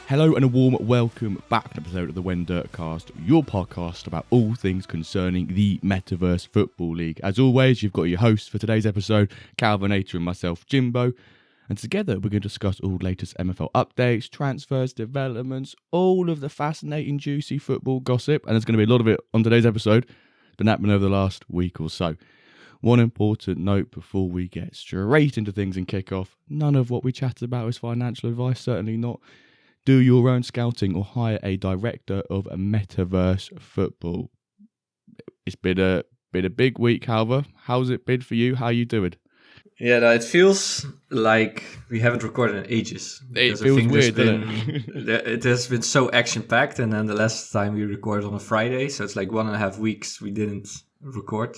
Hello and a warm welcome back to an episode of the When Dirt Cast, your podcast about all things concerning the Metaverse Football League. As always, you've got your host for today's episode, Calvinator, and myself, Jimbo. And together we're going to discuss all the latest MFL updates, transfers, developments, all of the fascinating, juicy football gossip. And there's going to be a lot of it on today's episode. It's been happening over the last week or so. One important note before we get straight into things and kick off. None of what we chatted about is financial advice, certainly not. Do your own scouting or hire a director of a Metaverse Football. It's been a big week, however. How's it been for you? How are you doing? Yeah, no, it feels like we haven't recorded in ages. It feels weird, doesn't it? It has been so action-packed, and then the last time we recorded on a Friday, so it's like 1.5 weeks we didn't record.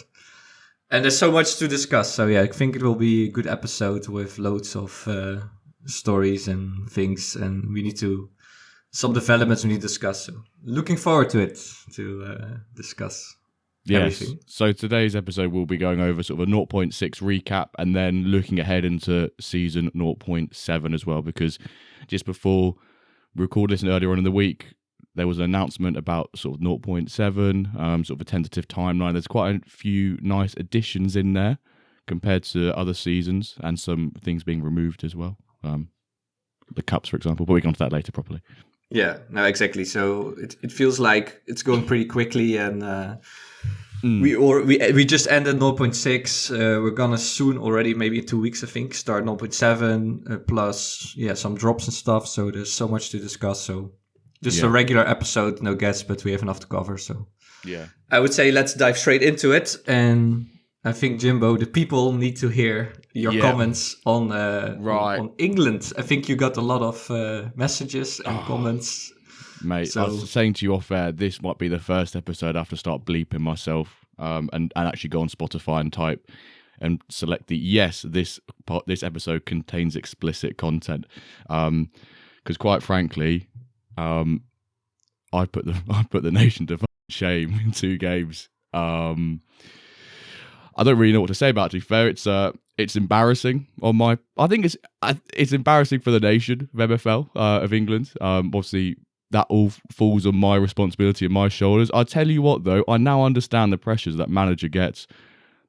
And there's so much to discuss, so yeah, I think it will be a good episode with loads of stories and things, and some developments we need to discuss. So looking forward to it, to discuss everything. So today's episode will be going over sort of a 0.6 recap and then looking ahead into season 0.7 as well, because just before we recorded this earlier on in the week, there was an announcement about sort of 0.7, sort of a tentative timeline. There's quite a few nice additions in there compared to other seasons, and some things being removed as well. The cups, for example, but we can on to that later properly. Yeah, no, exactly. So it feels like it's going pretty quickly, and we just ended 0.6. We're gonna soon already, maybe in 2 weeks, I think, start 0.7 plus some drops and stuff. So there's so much to discuss. So just a regular episode, no guests, but we have enough to cover. So yeah, I would say let's dive straight into it. And I think, Jimbo, the people need to hear your comments on England. I think you got a lot of messages and comments. Mate, so, I was saying to you off air, this might be the first episode I have to start bleeping myself and actually go on Spotify and type and select this episode contains explicit content. Because quite frankly, I put the nation to shame in 2 games. I don't really know what to say about it, to be fair. It's embarrassing I think it's embarrassing for the nation of MFL, of England. Obviously, that all falls on my responsibility and my shoulders. I tell you what, though, I now understand the pressures that manager gets.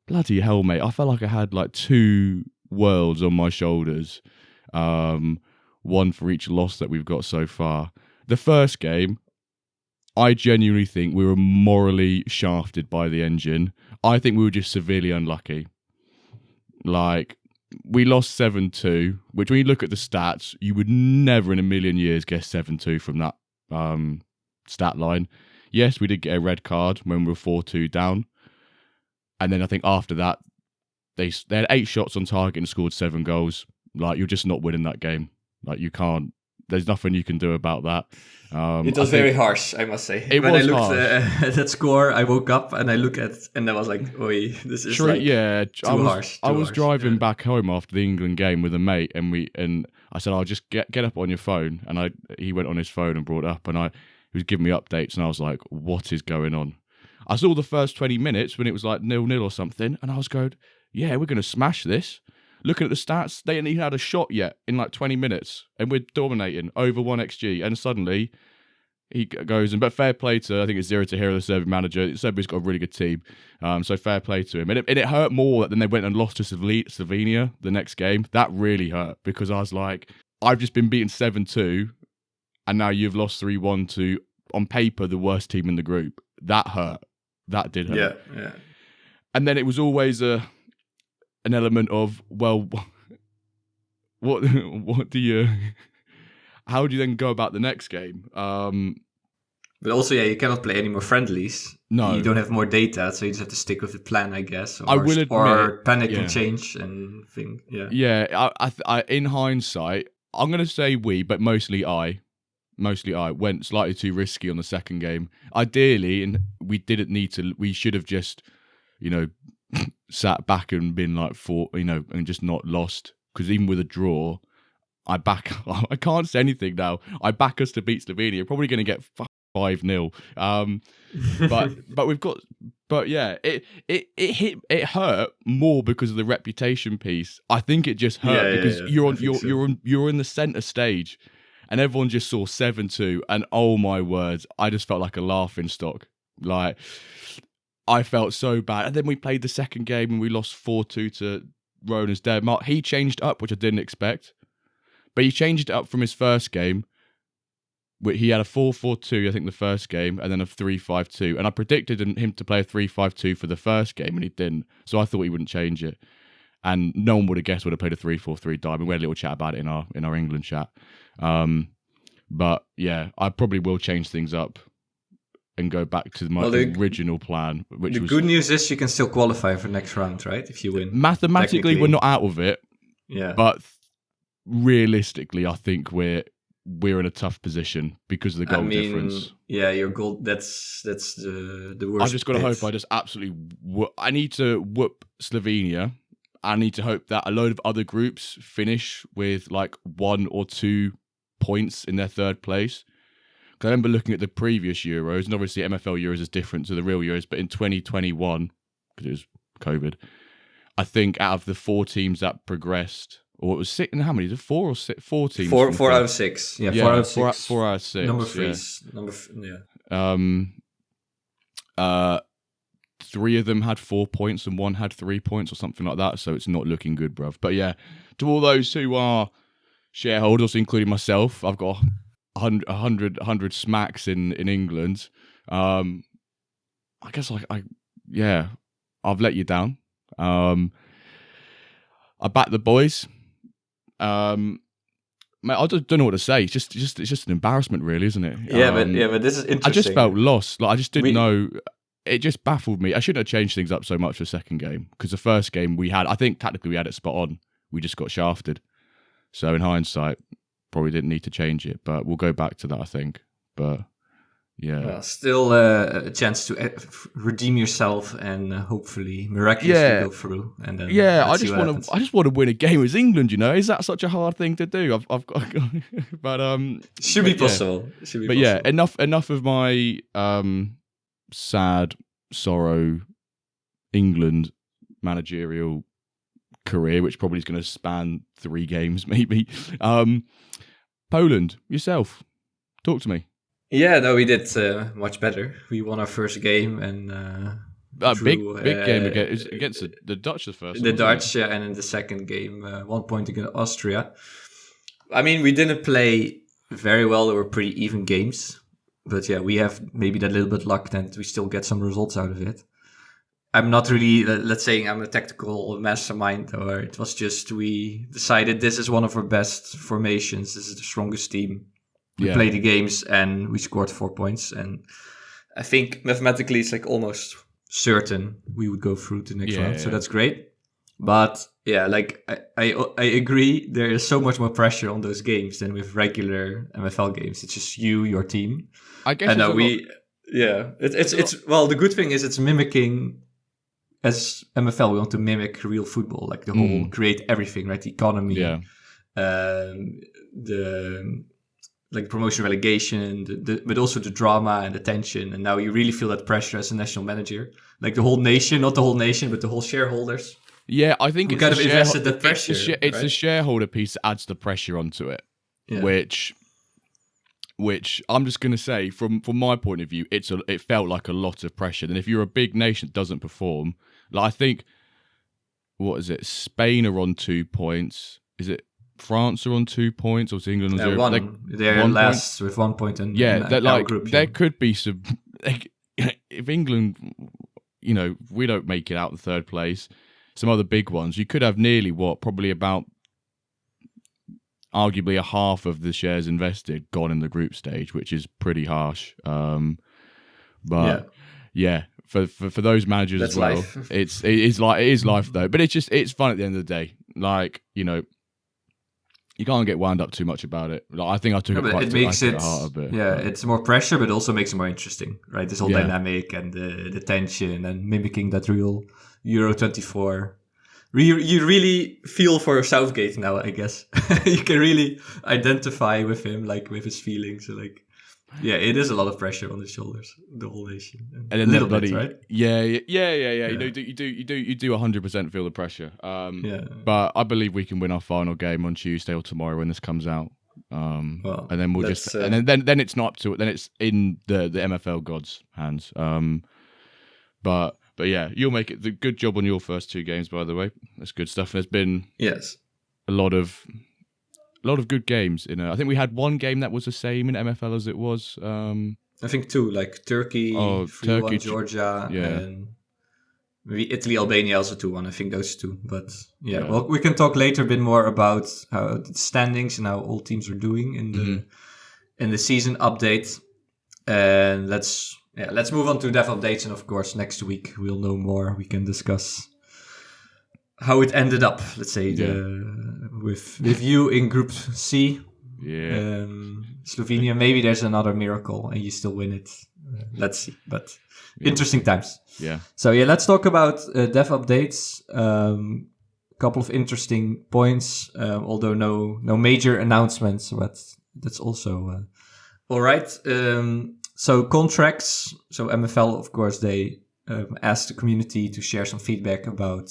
Bloody hell, mate. I felt like I had like 2 worlds on my shoulders. One for each loss that we've got so far. The first game, I genuinely think we were morally shafted by the engine. I think we were just severely unlucky. Like, we lost 7-2, which when you look at the stats, you would never in a million years guess 7-2 from that stat line. Yes, we did get a red card when we were 4-2 down. And then I think after that, they had 8 shots on target and scored 7 goals. Like, you're just not winning that game. Like, you can't. There's nothing you can do about that. It was very harsh, I must say. When I looked at that score, I woke up and I looked at it and I was like, "Oi, this is too harsh." I was driving back home after the England game with a mate, and I said, "I'll just get up on your phone." And he went on his phone and brought it up, and he was giving me updates, and I was like, "What is going on?" I saw the first 20 minutes when it was like 0-0 or something, and I was going, "Yeah, we're going to smash this." Looking at the stats, they hadn't even had a shot yet in like 20 minutes, and we're dominating over 1xG. And suddenly he goes, but fair play to, I think it's 0 to hero, the Serbian manager. Serbia's got a really good team, so fair play to him. And it hurt more than they went and lost to Slovenia the next game. That really hurt, because I was like, I've just been beaten 7-2, and now you've lost 3-1 to, on paper, the worst team in the group. That hurt. That did hurt. Yeah. And then it was always an element of, well, what do you, how do you then go about the next game? But also, you cannot play any more friendlies. No. You don't have more data, so you just have to stick with the plan, I guess. I will admit, or panic and change and think, Yeah, I in hindsight, I'm going to say but mostly I went slightly too risky on the second game. Ideally, and we should have just, sat back and been like and just not lost. Because even with a draw, I can't say anything now. I back us to beat Slovenia. Probably going to get 5-0. But yeah, it hurt more because of the reputation piece. I think it just hurt because you're in the center stage, and everyone just saw 7-2, and oh my words, I just felt like a laughing stock. Like, I felt so bad. And then we played the second game and we lost 4-2 to Rona's Denmark. He changed up, which I didn't expect, but he changed it up from his first game. He had a 4-4-2, I think, the first game, and then a 3-5-2. And I predicted him to play a 3-5-2 for the first game, and he didn't. So I thought he wouldn't change it. And no one would have guessed would have played a 3-4-3 diamond. We had a little chat about it in our England chat. But yeah, I probably will change things up and go back to my original plan. Which the good news is you can still qualify for next round, right? If you win. Mathematically, we're not out of it. Yeah. But realistically, I think we're in a tough position because of the goal difference. Yeah, your goal. That's the worst. I just got to hope I just absolutely. I need to whoop Slovenia. I need to hope that a load of other groups finish with like 1 or 2 points in their third place. Because I remember looking at the previous Euros, and obviously MFL Euros is different to the real Euros, but in 2021, because it was COVID, I think out of the 4 teams that progressed, or it was 6, and how many? 4 or 6? 4 teams. 4 out of 6. Yeah, 4 out of 6. 4 out of 6. Number 3. 3 of them had 4 points and 1 had 3 points or something like that. So it's not looking good, bruv. But yeah, to all those who are shareholders, including myself, I've got 100 smacks in England. I guess I've let you down. I back the boys. Mate, I just don't know what to say. It's just an embarrassment, really, isn't it? Yeah, but this is interesting. I just felt lost. Like I just didn't know. It just baffled me. I shouldn't have changed things up so much for the second game, because the first game I think tactically we had it spot on. We just got shafted. So in hindsight, probably didn't need to change it, but we'll go back to that, I think. But yeah, well, still a chance to redeem yourself and hopefully miraculously go through. And then I just want to win a game as England. You know, is that such a hard thing to do? I've got, but should be possible. Should be but possible. Yeah, enough of my sad sorrow England managerial career, which probably is going to span 3 games maybe. Poland, yourself, talk to me. Yeah, no, we did much better. We won our first game and big game against the Dutch. The first, the Dutch, and in the second game, 1 point against Austria. I mean, we didn't play very well. They were pretty even games. But yeah, we have maybe that little bit luck that we still get some results out of it. I'm not really, let's say I'm a tactical mastermind, or it was just we decided this is one of our best formations. This is the strongest team. We played the games and we scored 4 points. And I think mathematically it's like almost certain we would go through to the next round. So that's great. But yeah, like I agree. There is so much more pressure on those games than with regular MFL games. It's just you, your team. I guess. And it's well. The good thing is it's mimicking. As MFL, we want to mimic real football, like the whole create everything, right? The economy, the promotion, relegation, but also the drama and the tension. And now you really feel that pressure as a national manager, like the whole nation, not the whole nation, but the whole shareholders. Yeah, I think it's kind of invested the pressure. It's the shareholder piece that adds the pressure onto it, which I'm just going to say, from my point of view, it felt like a lot of pressure. And if you're a big nation that doesn't perform, like I think, what is it? Spain are on 2 points. Is it France are on 2 points, or is England on 0? They're last with 1 point. And group, there could be some. If England, we don't make it out in third place, some other big ones, you could have nearly probably about. Arguably a half of the shares invested gone in the group stage, which is pretty harsh. But for those managers as well, life. it is life though. But it's fun at the end of the day. Like you can't get wound up too much about it. Like I think I took it quite to heart a bit. Yeah, it's more pressure, but also makes it more interesting, right? This whole dynamic and the tension and mimicking that real Euro 24. You really feel for Southgate now, I guess. You can really identify with him, like with his feelings. Like, yeah, it is a lot of pressure on his shoulders, the whole nation. And then a little bit, right? Yeah. You do 100% feel the pressure. But I believe we can win our final game on Tuesday or tomorrow when this comes out. And then we'll just and then it's not up to it. Then it's in the MFL gods' hands. But yeah, you'll make it. The good job on your first 2 games, by the way. That's good stuff. There's been a lot of good games in I think we had 1 game that was the same in MFL as it was. I think 2, like Turkey, 3-1 Georgia, and maybe Italy, Albania also 2-1. I think those 2. But well, we can talk later a bit more about how the standings and how all teams are doing in the season update. And let's move on to dev updates, and of course next week we'll know more. We can discuss how it ended up. Let's say with you in Group C. Yeah. Slovenia, maybe there's another miracle and you still win it. Let's see. But interesting times. Yeah. So let's talk about dev updates. Couple of interesting points, although no major announcements, but that's also all right. So contracts. So MFL, of course, they asked the community to share some feedback about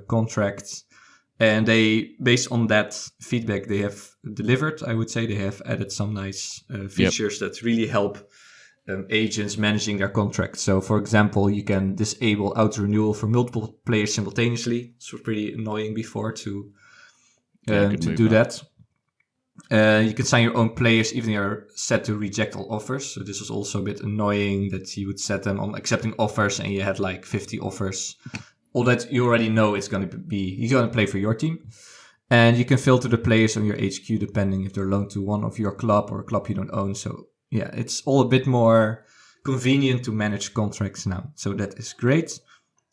contracts. And they, based on that feedback they have delivered, I would say they have added some nice features that really help agents managing their contracts. So, for example, you can disable auto-renewal for multiple players simultaneously. This was pretty annoying before to do that. You can sign your own players even if you're set to reject all offers. So this was also a bit annoying that you would set them on accepting offers and you had like 50 offers. All that you already know he's going to play for your team. And you can filter the players on your HQ depending if they're loaned to one of your club or a club you don't own. So it's all a bit more convenient to manage contracts now. So that is great.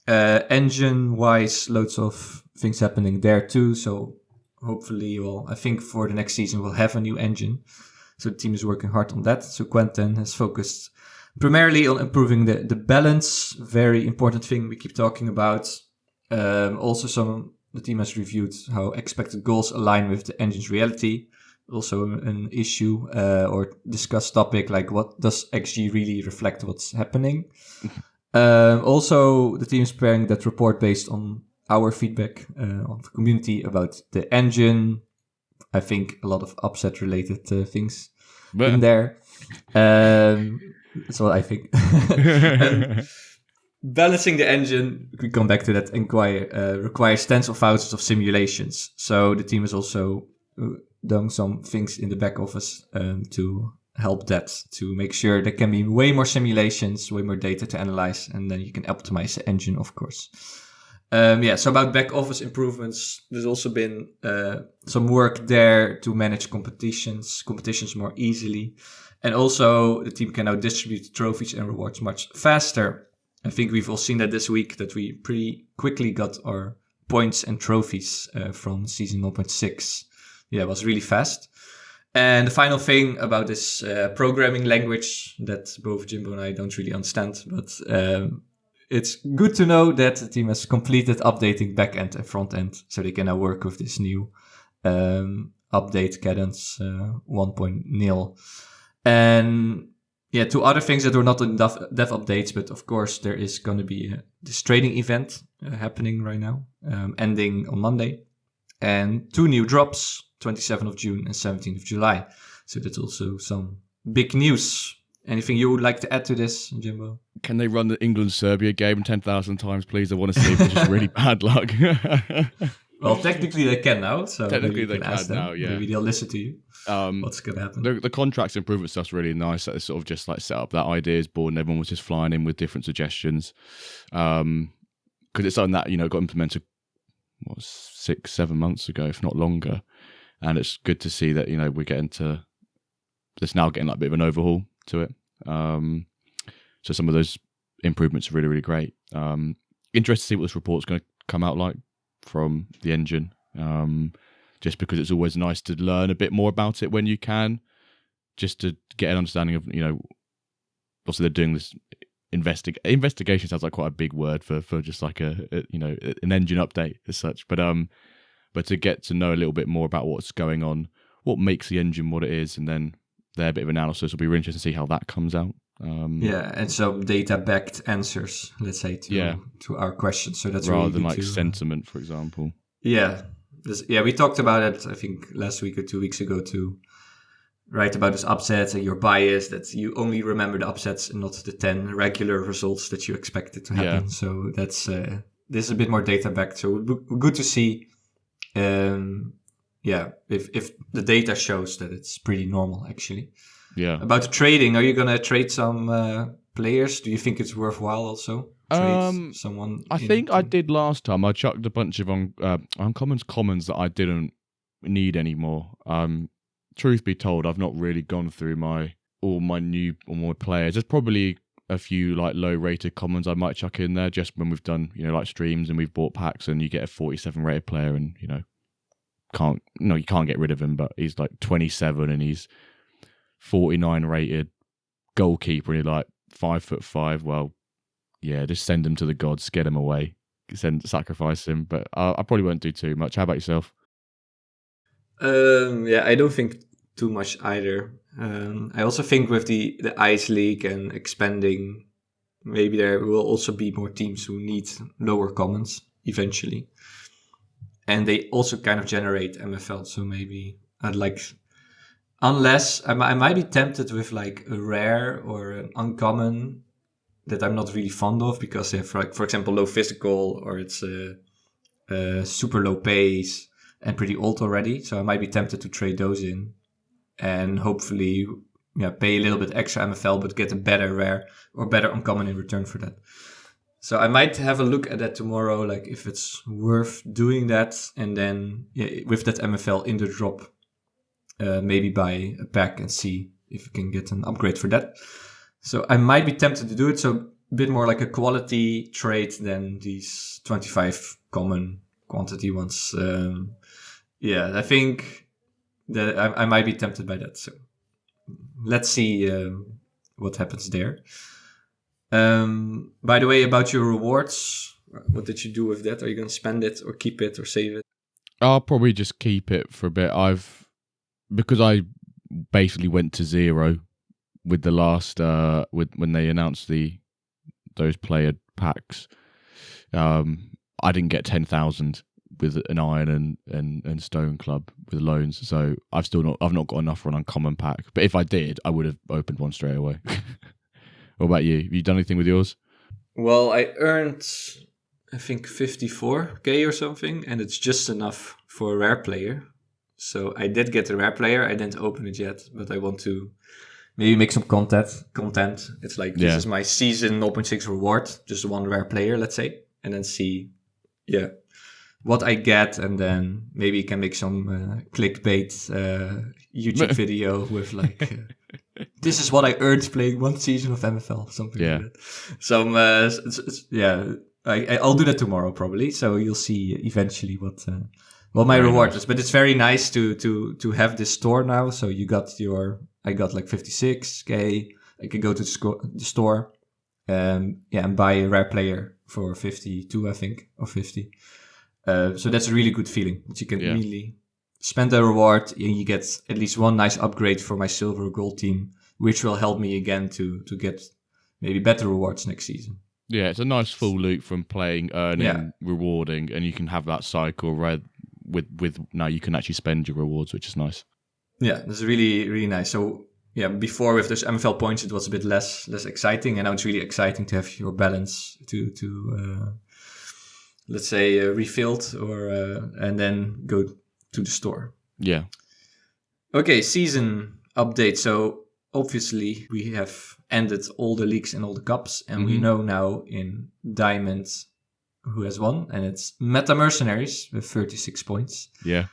Engine-wise, loads of things happening there too. So hopefully, I think for the next season we'll have a new engine. So the team is working hard on that. So Quentin has focused primarily on improving the balance, very important thing we keep talking about. Also, the team has reviewed how expected goals align with the engine's reality. Also an issue or discussed topic like what does XG really reflect what's happening. Also, the team is preparing that report based on our feedback on the community about the engine. I think a lot of upset related things in there. That's what I think. And balancing the engine, we come back to that, requires tens of thousands of simulations. So the team has also done some things in the back office to help that, to make sure there can be way more simulations, way more data to analyze, and then you can optimize the engine, of course. So about back office improvements, there's also been some work there to manage competitions more easily. And also, the team can now distribute trophies and rewards much faster. I think we've all seen that this week, that we pretty quickly got our points and trophies from season 0.6. Yeah, it was really fast. And the final thing about this programming language that both Jimbo and I don't really understand, but it's good to know that the team has completed updating backend and front end, so they can now work with this new update cadence 1.0. And 2 other things that were not in dev updates, but of course there is going to be this trading event happening right now, ending on Monday. And 2 new drops, 27th of June and 17th of July. So that's also some big news. Anything you would like to add to this, Jimbo? Can they run the England-Serbia game 10,000 times, please? I want to see if it's just really bad luck. Well, technically they can now. So technically they can now, yeah. Maybe they'll listen to you. What's going to happen? The contracts improvement stuff's really nice. That sort of just like set up that ideas board and everyone was just flying in with different suggestions. Because it's something that, got implemented 6-7 months ago, if not longer. And it's good to see that, it's now getting like a bit of an overhaul to it. So some of those improvements are really, really great. Interested to see what this report's going to come out like from the engine. Just because it's always nice to learn a bit more about it when you can, just to get an understanding of, also they're doing this investigation sounds like quite a big word for just like an engine update as such. But to get to know a little bit more about what's going on, what makes the engine what it is, and then their bit of analysis will be really interesting to see how that comes out. And some data-backed answers, let's say, to our questions. So that's rather really than good like sentiment, for example. Yeah, we talked about it, I think, last week or 2 weeks ago too. write about those upsets and your bias that you only remember the upsets and not the 10 regular results that you expected to happen. Yeah. So that's this is a bit more data backed. So good to see. If the data shows that it's pretty normal actually. Yeah. About the trading, are you gonna trade some players? Do you think it's worthwhile also trade someone? I think I did last time. I chucked a bunch of uncommons, commons that I didn't need anymore. Truth be told, I've not really gone through all my players. There's probably a few like low rated commons I might chuck in there just when we've done like streams and we've bought packs and you get a 47 rated player and you can't get rid of him, but he's like 27 and he's 49 rated goalkeeper and he's like 5'5". Well, yeah, just send him to the gods, get him away, sacrifice him. But I probably won't do too much. How about yourself? I don't think too much either. I also think with the Ice League and expanding, maybe there will also be more teams who need lower commons eventually. And they also kind of generate MFL, so maybe I'd like... Unless I might be tempted with like a rare or an uncommon that I'm not really fond of because they have, for example, low physical or it's super low pace and pretty old already. So I might be tempted to trade those in and hopefully pay a little bit extra MFL but get a better rare or better uncommon in return for that. So I might have a look at that tomorrow, like if it's worth doing that, and then with that MFL in the drop, maybe buy a pack and see if you can get an upgrade for that. So I might be tempted to do it. So a bit more like a quality trade than these 25 common quantity ones. I think that I might be tempted by that. So let's see what happens there. By the way, about your rewards, what did you do with that? Are you going to spend it or keep it or save it? I'll probably just keep it for a bit. Because I basically went to 0 with the last when they announced those player packs. I didn't get 10,000 with an iron and stone club with loans, so I've not got enough for an uncommon pack. But if I did, I would have opened one straight away. What about you? Have you done anything with yours? Well, I earned, I think 54k or something, and it's just enough for a rare player. So I did get a rare player. I didn't open it yet, but I want to maybe make some content. It's like, this is my season 0.6 reward, just one rare player, let's say, and then see, what I get, and then maybe you can make some clickbait YouTube video with like, this is what I earned playing one season of MFL, something like that. I'll do that tomorrow probably. So you'll see eventually what my reward is. But it's very nice to have this store now. So I got like 56k. I can go to the store, and buy a rare player for 52, I think, or 50. So that's a really good feeling that you can immediately spend the reward and you get at least one nice upgrade for my silver or gold team, which will help me again to get maybe better rewards next season. Yeah, it's a nice full loop from playing, earning, rewarding, and you can have that cycle where with now you can actually spend your rewards, which is nice. Yeah, that's really, really nice. So before with those MFL points, it was a bit less exciting, and now it's really exciting to have your balance to let's say refilled or and then go to the store. Yeah. Okay, season update. So obviously we have ended all the leagues and all the cups, and we know now in Diamond who has won, and it's Meta Mercenaries with 36 points. Yeah.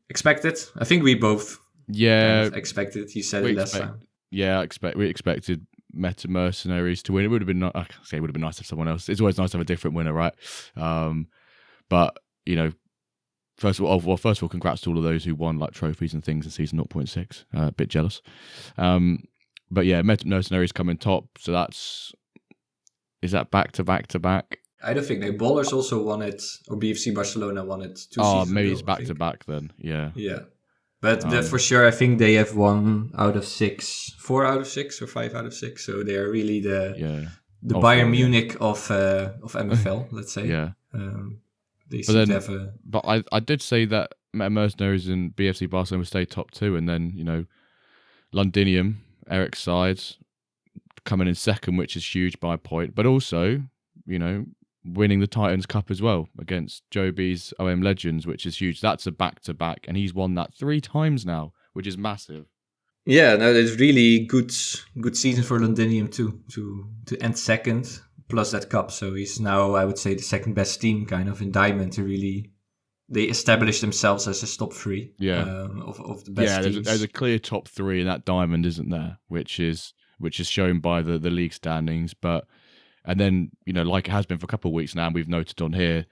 Expected? I think we both expected. You said it last time. Yeah, we expected Meta Mercenaries to win. It would have been nice. It would have been nice if someone else. It's always nice to have a different winner, right? But first of all, congrats to all of those who won like trophies and things in season 0.6. A bit jealous. But yeah, Meta Mercenaries come in top. So is that back to back to back? I don't think Ballers also won it, or BFC Barcelona won it 2 seasons ago. Maybe it's back to back then. Yeah. Yeah. But for sure, I think they have 1 out of 6, 4 out of 6, or 5 out of 6. So they are really the Bayern Munich of MFL, let's say. Yeah. They seem to have But I did say that Mercenaries and BFC Barcelona will stay top 2, and then Londinium, Eric's side, coming in second, which is huge by a point, but also winning the Titans Cup as well against Joby's OM Legends, which is huge. That's a back-to-back, and he's won that 3 times now, which is massive. Yeah, no, it's really good season for Londinium too, to end second, plus that cup. So he's now, I would say, the second best team kind of in Diamond. They established themselves as a top 3 of the best teams. There's a clear top 3 in that Diamond, isn't there? Which is shown by the league standings. And then, like it has been for a couple of weeks now, and we've noted on here,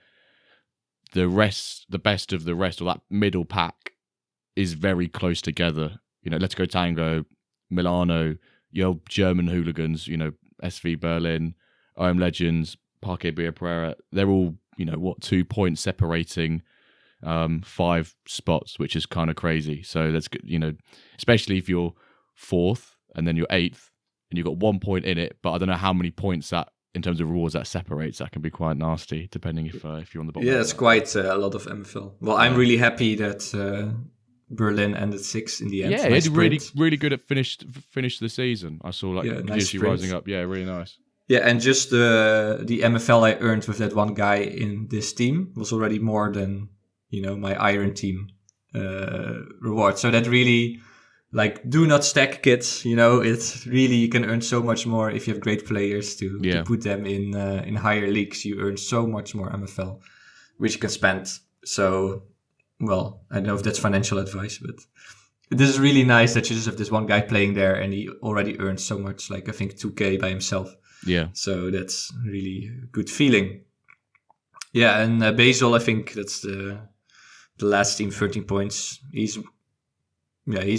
the best of the rest, or that middle pack, is very close together. Let's Go Tango, Milano, your German hooligans, SV Berlin, OM Legends, Parque Bia Pereira. They're all, 2 points separating 5 spots, which is kind of crazy. So that's good, especially if you're 4th and then you're 8th and you've got 1 point in it. But I don't know how many points that, in terms of rewards, that separates. That can be quite nasty, depending if you're on the bottom. Yeah, it's quite a lot of MFL. Well, I'm really happy that Berlin ended 6th in the end. Yeah, it's really good at finish the season. I saw nice rising up. Yeah, really nice. Yeah, and just the MFL I earned with that one guy in this team was already more than my Iron team reward. So that really, do not stack kids. It's really, you can earn so much more if you have great players to put them in higher leagues. You earn so much more MFL, which you can spend. So, well, I don't know if that's financial advice, but this is really nice that you just have this one guy playing there and he already earns so much, I think 2K by himself. Yeah. So that's really a good feeling. Yeah, and Basil, I think that's the last team, 13 points. He's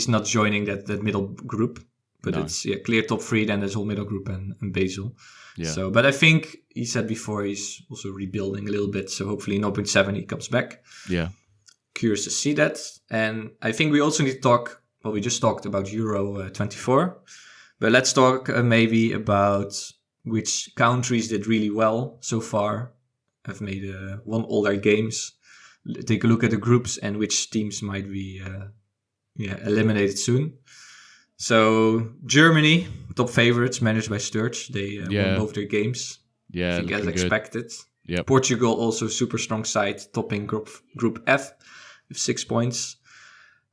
not joining that middle group, but it's clear top 3, then there's whole middle group and Basil. Yeah. So, but I think he said before he's also rebuilding a little bit, so hopefully in 0.7 he comes back. Yeah. Curious to see that. And I think we also need to talk, we just talked about Euro 24, but let's talk maybe about which countries did really well so far, have made won all their games. Take a look at the groups and which teams might be eliminated soon. So Germany, top favorites, managed by Sturge. They won both their games. Yeah, I think as expected. Yep. Portugal, also super strong side, topping Group F with 6 points.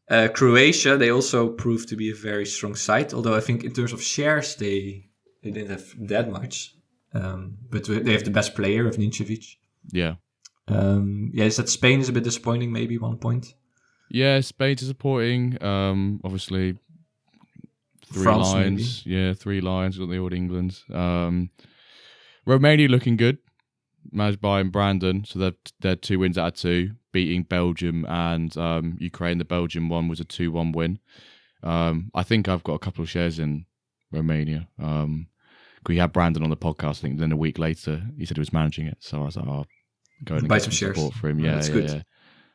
Croatia, they also proved to be a very strong side, although I think in terms of shares, they didn't have that much. But they have the best player of Ninčević. Yeah. Is that Spain is a bit disappointing, maybe 1 point? Yeah, Spain's disappointing. Obviously, 3 France, lines. Maybe. Yeah, 3 lines. Got the old England. Romania looking good. Managed by Brandon. So they're 2 wins out of 2, beating Belgium and Ukraine. The Belgium one was a 2-1 win. I think I've got a couple of shares in Romania. We had Brandon on the podcast, I think, then a week later, he said he was managing it. So I was like, I'll go and buy get some shares. Support for him. Yeah, that's good. Yeah.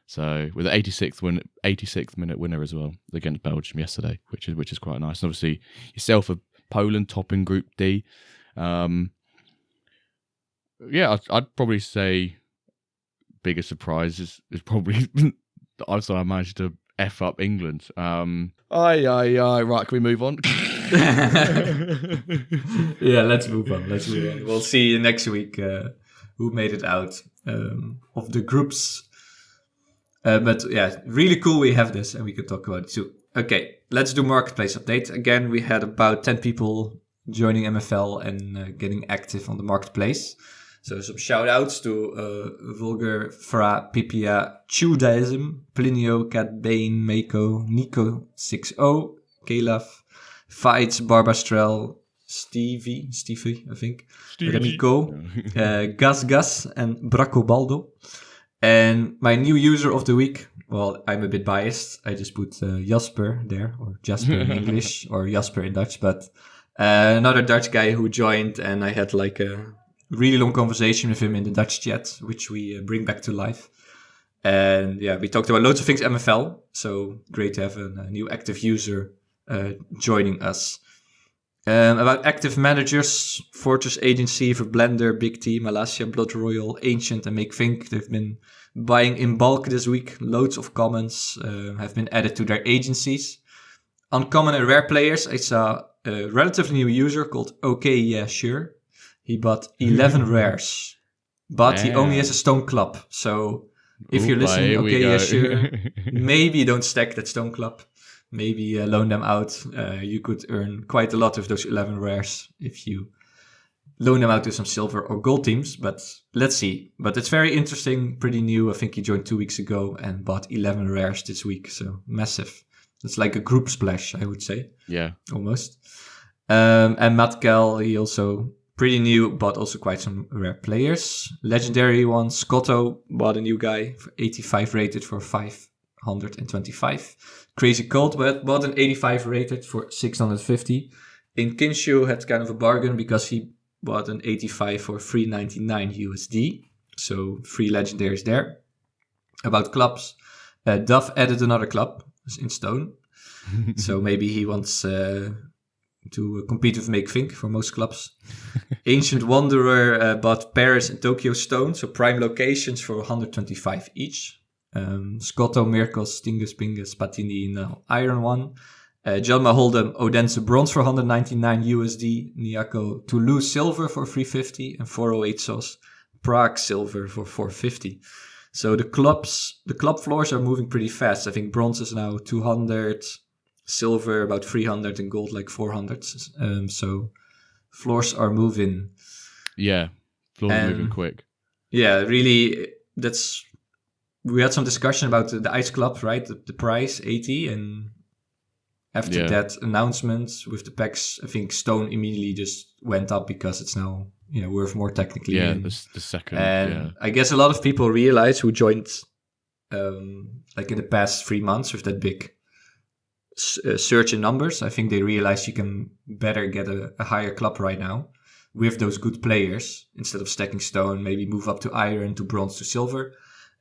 So with the 86th minute winner as well against Belgium yesterday, which is quite nice. And obviously yourself of Poland topping Group D. I'd probably say biggest surprise is probably I managed to F up England. Right, can we move on? Yeah, let's move on. We'll see next week who made it out of the groups. But yeah, really cool we have this and we can talk about it too. Okay, let's do marketplace update. Again, we had about 10 people joining MFL and getting active on the marketplace. So some shout outs to Vulgar, Fra, Pipia, Judaism, Plinio, Cat Bane, Mako, Nico 60, Kalaf, Fights, Barbastrel, Stevie, I think, Remico, Gas, and Bracobaldo. And my new user of the week, well, I'm a bit biased. I just put Jasper there, or Jasper in English, or Jasper in Dutch, but another Dutch guy who joined, and I had like a really long conversation with him in the Dutch chat, which we bring back to life. And yeah, we talked about loads of things MFL, so great to have a new active user joining us. About active managers, Fortress Agency for Blender, Big T, Malasia, Blood Royal, Ancient, and Make Think. They've been buying in bulk this week. Loads of commons have been added to their agencies. Uncommon and rare players, I saw a relatively new user called OK Yeah Sure. He bought 11 rares, but he only has a stone club. So if you're listening, OK Yeah Sure, maybe don't stack that stone club. Maybe loan them out. You could earn quite a lot of those 11 rares if you loan them out to some silver or gold teams. But let's see. But it's very interesting, pretty new. I think he joined 2 weeks ago and bought 11 rares this week. So massive. It's like a group splash, I would say. Yeah. Almost. And Matt Kell, he also pretty new, but also quite some rare players. Legendary one, Scotto, bought a new guy for 85 rated for 525. Crazy Cold bought an 85 rated for 650. In Kinshu had kind of a bargain because he bought an 85 for 399 USD. So 3 legendaries there. About clubs, Duff added another club in stone. So maybe he wants to compete with Make Think for most clubs. Ancient Wanderer bought Paris and Tokyo stone, so prime locations for 125 each. Scotto, Mirkos, Stingus, Pingus, Patini, Iron One. John Maholdem, Odense bronze for 199 USD. Niako, Toulouse silver for 350 and 408 sauce. Prague silver for 450. So the club floors are moving pretty fast. I think bronze is now 200, silver about 300, and gold like 400. So floors are moving. Yeah, floors are moving quick. Yeah, really, we had some discussion about the Ice Club, right? The price, 80, and after that announcement with the packs, I think stone immediately just went up because it's now worth more technically. Yeah, the second. And I guess a lot of people realize who joined like in the past 3 months with that big surge in numbers. I think they realize you can better get a higher club right now with those good players instead of stacking stone, maybe move up to iron, to bronze, to silver.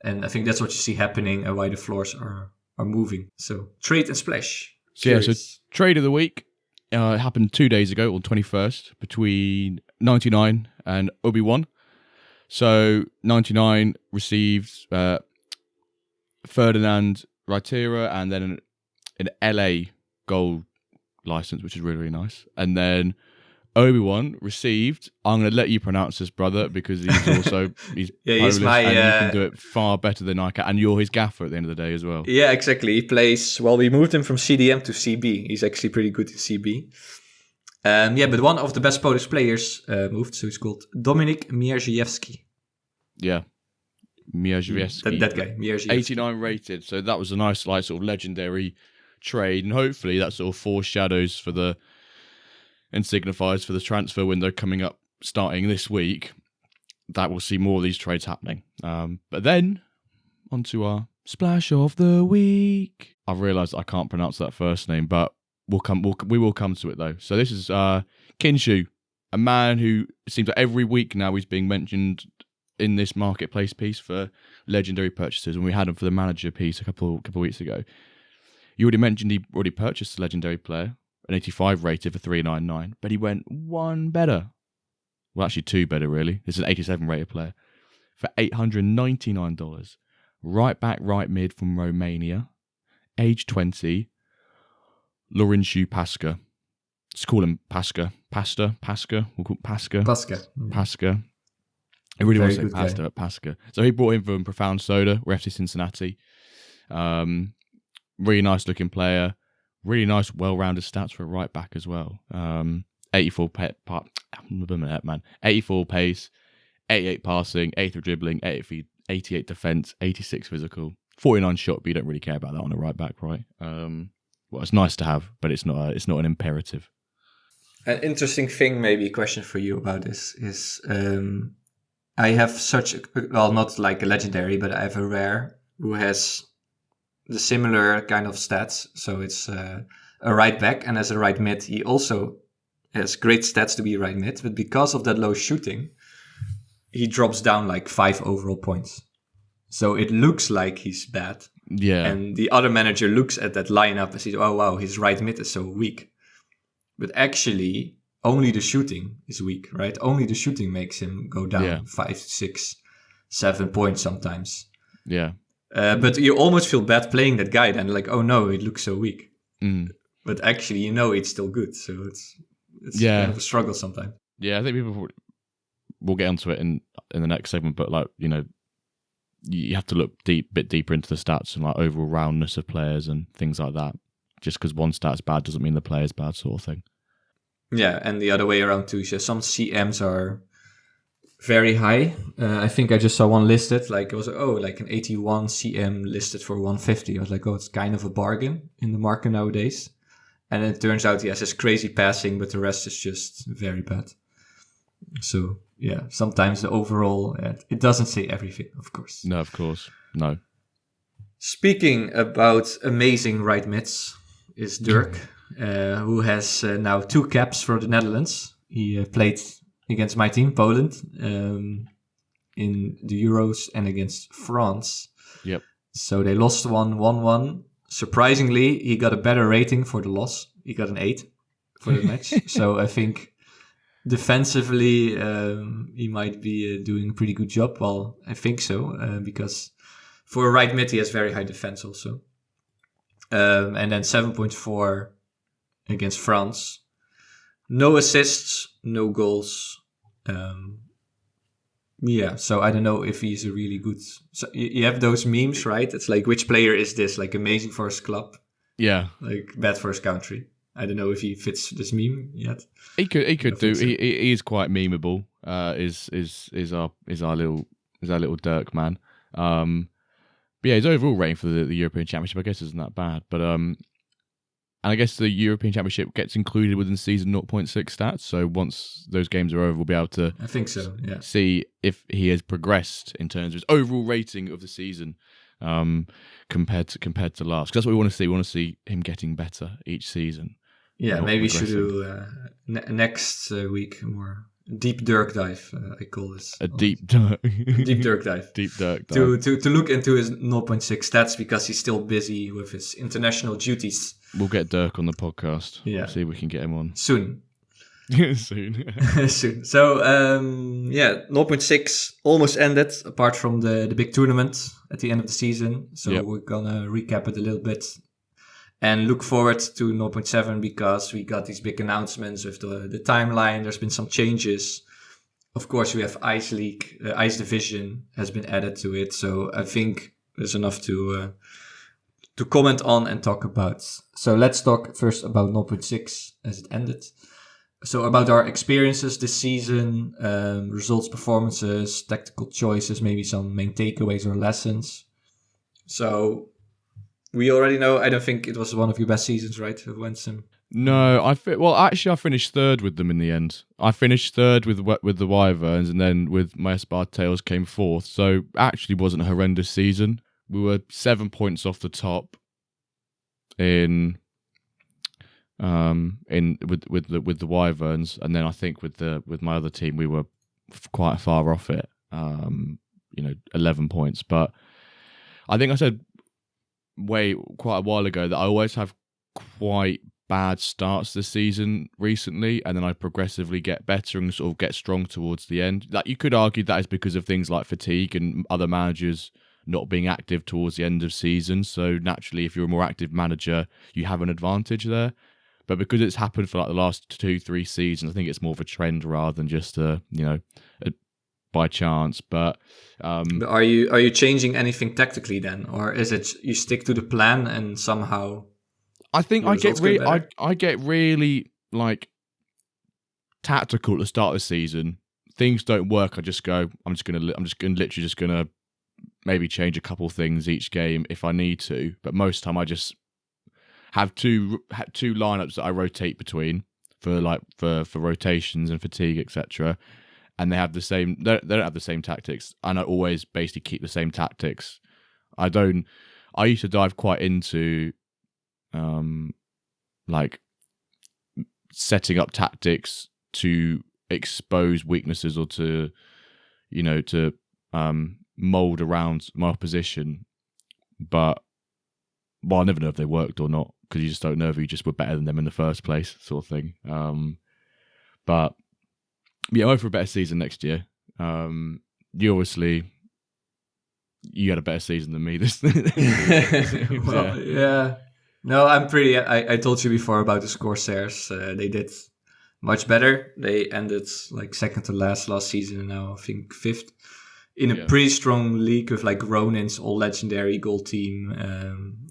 And I think that's what you see happening and why the floors are moving. So trade and splash. So trade of the week happened 2 days ago on 21st between 99 and Obi-Wan. So 99 received Ferdinand Reitera and then an LA gold license, which is really, really nice. And then Obi-Wan received, I'm going to let you pronounce this, brother, because he's Polish he's my, and you can do it far better than I can. And you're his gaffer at the end of the day as well. Yeah, exactly. He plays, we moved him from CDM to CB. He's actually pretty good in CB. But one of the best Polish players moved, so he's called Dominik Mierzejewski. Yeah, Mierzejewski. That guy, Mierzejewski. 89 rated, so that was a nice, like, sort of legendary trade, and hopefully that sort of foreshadows and signifies for the transfer window coming up starting this week that we'll see more of these trades happening. But then onto our splash of the week. I've realised I can't pronounce that first name, but we will come to it though. So this is Kinshu, a man who it seems like every week now he's being mentioned in this marketplace piece for legendary purchases, and we had him for the manager piece a couple weeks ago. You already mentioned he already purchased a legendary player, an 85 rated for 399, but he went one better. Well, actually two better, really. This is an 87 rated player for $899. Right back, right mid from Romania, age 20, Laurențiu Pasca. Let's call him Pasca. Pasca. We'll call him Pasca. Pasca. I really want to say Pasta, but Pasca. So he brought him from Profound Soda, we're FC Cincinnati. Really nice looking player. Really nice, well-rounded stats for a right back as well. 84 pace, 88 passing, 83 dribbling, 88 defense, 86 physical, 49 shot. But you don't really care about that on a right back, right? Well, it's nice to have, but it's not an imperative. An interesting thing, maybe a question for you about this is I have not like a legendary, but I have a rare who has the similar kind of stats. So it's a right back, and as a right mid, he also has great stats to be right mid. But because of that low shooting, he drops down like 5 overall points. So it looks like he's bad. Yeah. And the other manager looks at that lineup and says, oh, wow, his right mid is so weak. But actually, only the shooting is weak, right? Only the shooting makes him go down Yeah. 5, 6, 7 points sometimes. Yeah. But you almost feel bad playing that guy then, like, oh no, it looks so weak. Mm. But actually, it's still good. So it's Yeah. kind of a struggle sometimes. Yeah, I think people will get onto it in the next segment, but like, you have to look bit deeper into the stats and like overall roundness of players and things like that. Just because one stat's bad doesn't mean the player's bad, sort of thing. Yeah, and the other way around too. So some CMs are very high. I think I just saw one listed, like it was like an 81 CM listed for 150. I was like, it's kind of a bargain in the market nowadays. And it turns out he has this crazy passing, but the rest is just very bad. So yeah, sometimes the overall, it doesn't say everything, of course. No, of course, no. Speaking about amazing right mids is Dirk, who has now 2 caps for the Netherlands. He played against my team, Poland, in the Euros and against France. Yep. So they lost 1-1. Surprisingly, he got a better rating for the loss. He got an 8 for the match. So I think defensively, he might be doing a pretty good job. Well, I think so, because for a right mid, he has very high defense also. And then 7.4 against France. No assists, no goals. So I don't know if he's a really good... So you have those memes, right? It's like, which player is this? Like, amazing for his club. Yeah. Like, bad for his country. I don't know if he fits this meme yet. He could do. So. He is quite memeable. Is our little Dirk man. But yeah, his overall rating for the European Championship, I guess, isn't that bad. But and I guess the European Championship gets included within season 0.6 stats. So once those games are over, we'll be able to, I think so, yeah, see if he has progressed in terms of his overall rating of the season, compared to last. Because that's what we want to see. We want to see him getting better each season. Yeah, maybe we should do next week more deep Dirk dive. I call this deep Dirk, deep Dirk dive. Deep Dirk dive. To look into his 0.6 stats because he's still busy with his international duties. We'll get Dirk on the podcast. Yeah, see if we can get him on soon. Soon. Soon. So 0.6 almost ended. Apart from the big tournament at the end of the season. So we're gonna recap it a little bit. And look forward to 0.7 because we got these big announcements with the timeline. There's been some changes. Of course, we have Ice League, Ice Division has been added to it. So I think there's enough to comment on and talk about. So let's talk first about 0.6 as it ended. So about our experiences this season, results, performances, tactical choices, maybe some main takeaways or lessons. So... we already know, I don't think it was one of your best seasons, right, of Wensum? No, I finished third with them in the end. I finished third with the Wyverns, and then with my Espartails came fourth. So actually wasn't a horrendous season. We were 7 points off the top with the Wyverns, and then I think with my other team we were quite far off it. 11 points. But I think I said quite a while ago that I always have quite bad starts this season recently, and then I progressively get better and sort of get strong towards the end. Like, you could argue that is because of things like fatigue and other managers not being active towards the end of season. So naturally, if you're a more active manager, you have an advantage there. But because it's happened for like the last 2-3 seasons, I think it's more of a trend rather than just by chance. But are you changing anything tactically then, or is it you stick to the plan and somehow? I think I get really like tactical at the start of the season. Things don't work. I'm literally just gonna maybe change a couple things each game if I need to. But most of the time I just have two lineups that I rotate between for rotations and fatigue, etc. And they have the same. They don't have the same tactics, and I always basically keep the same tactics. I used to dive quite into, like setting up tactics to expose weaknesses or to mold around my opposition. But I never know if they worked or not. because you just don't know if you just were better than them in the first place, sort of thing. But yeah, I hope for a better season next year. You obviously you had a better season than me this. Well, yeah. No, I'm pretty. I told you before about the Corsairs. They did much better. They ended like second to last season, and now I think fifth in a pretty strong league with like Ronin's all legendary goal team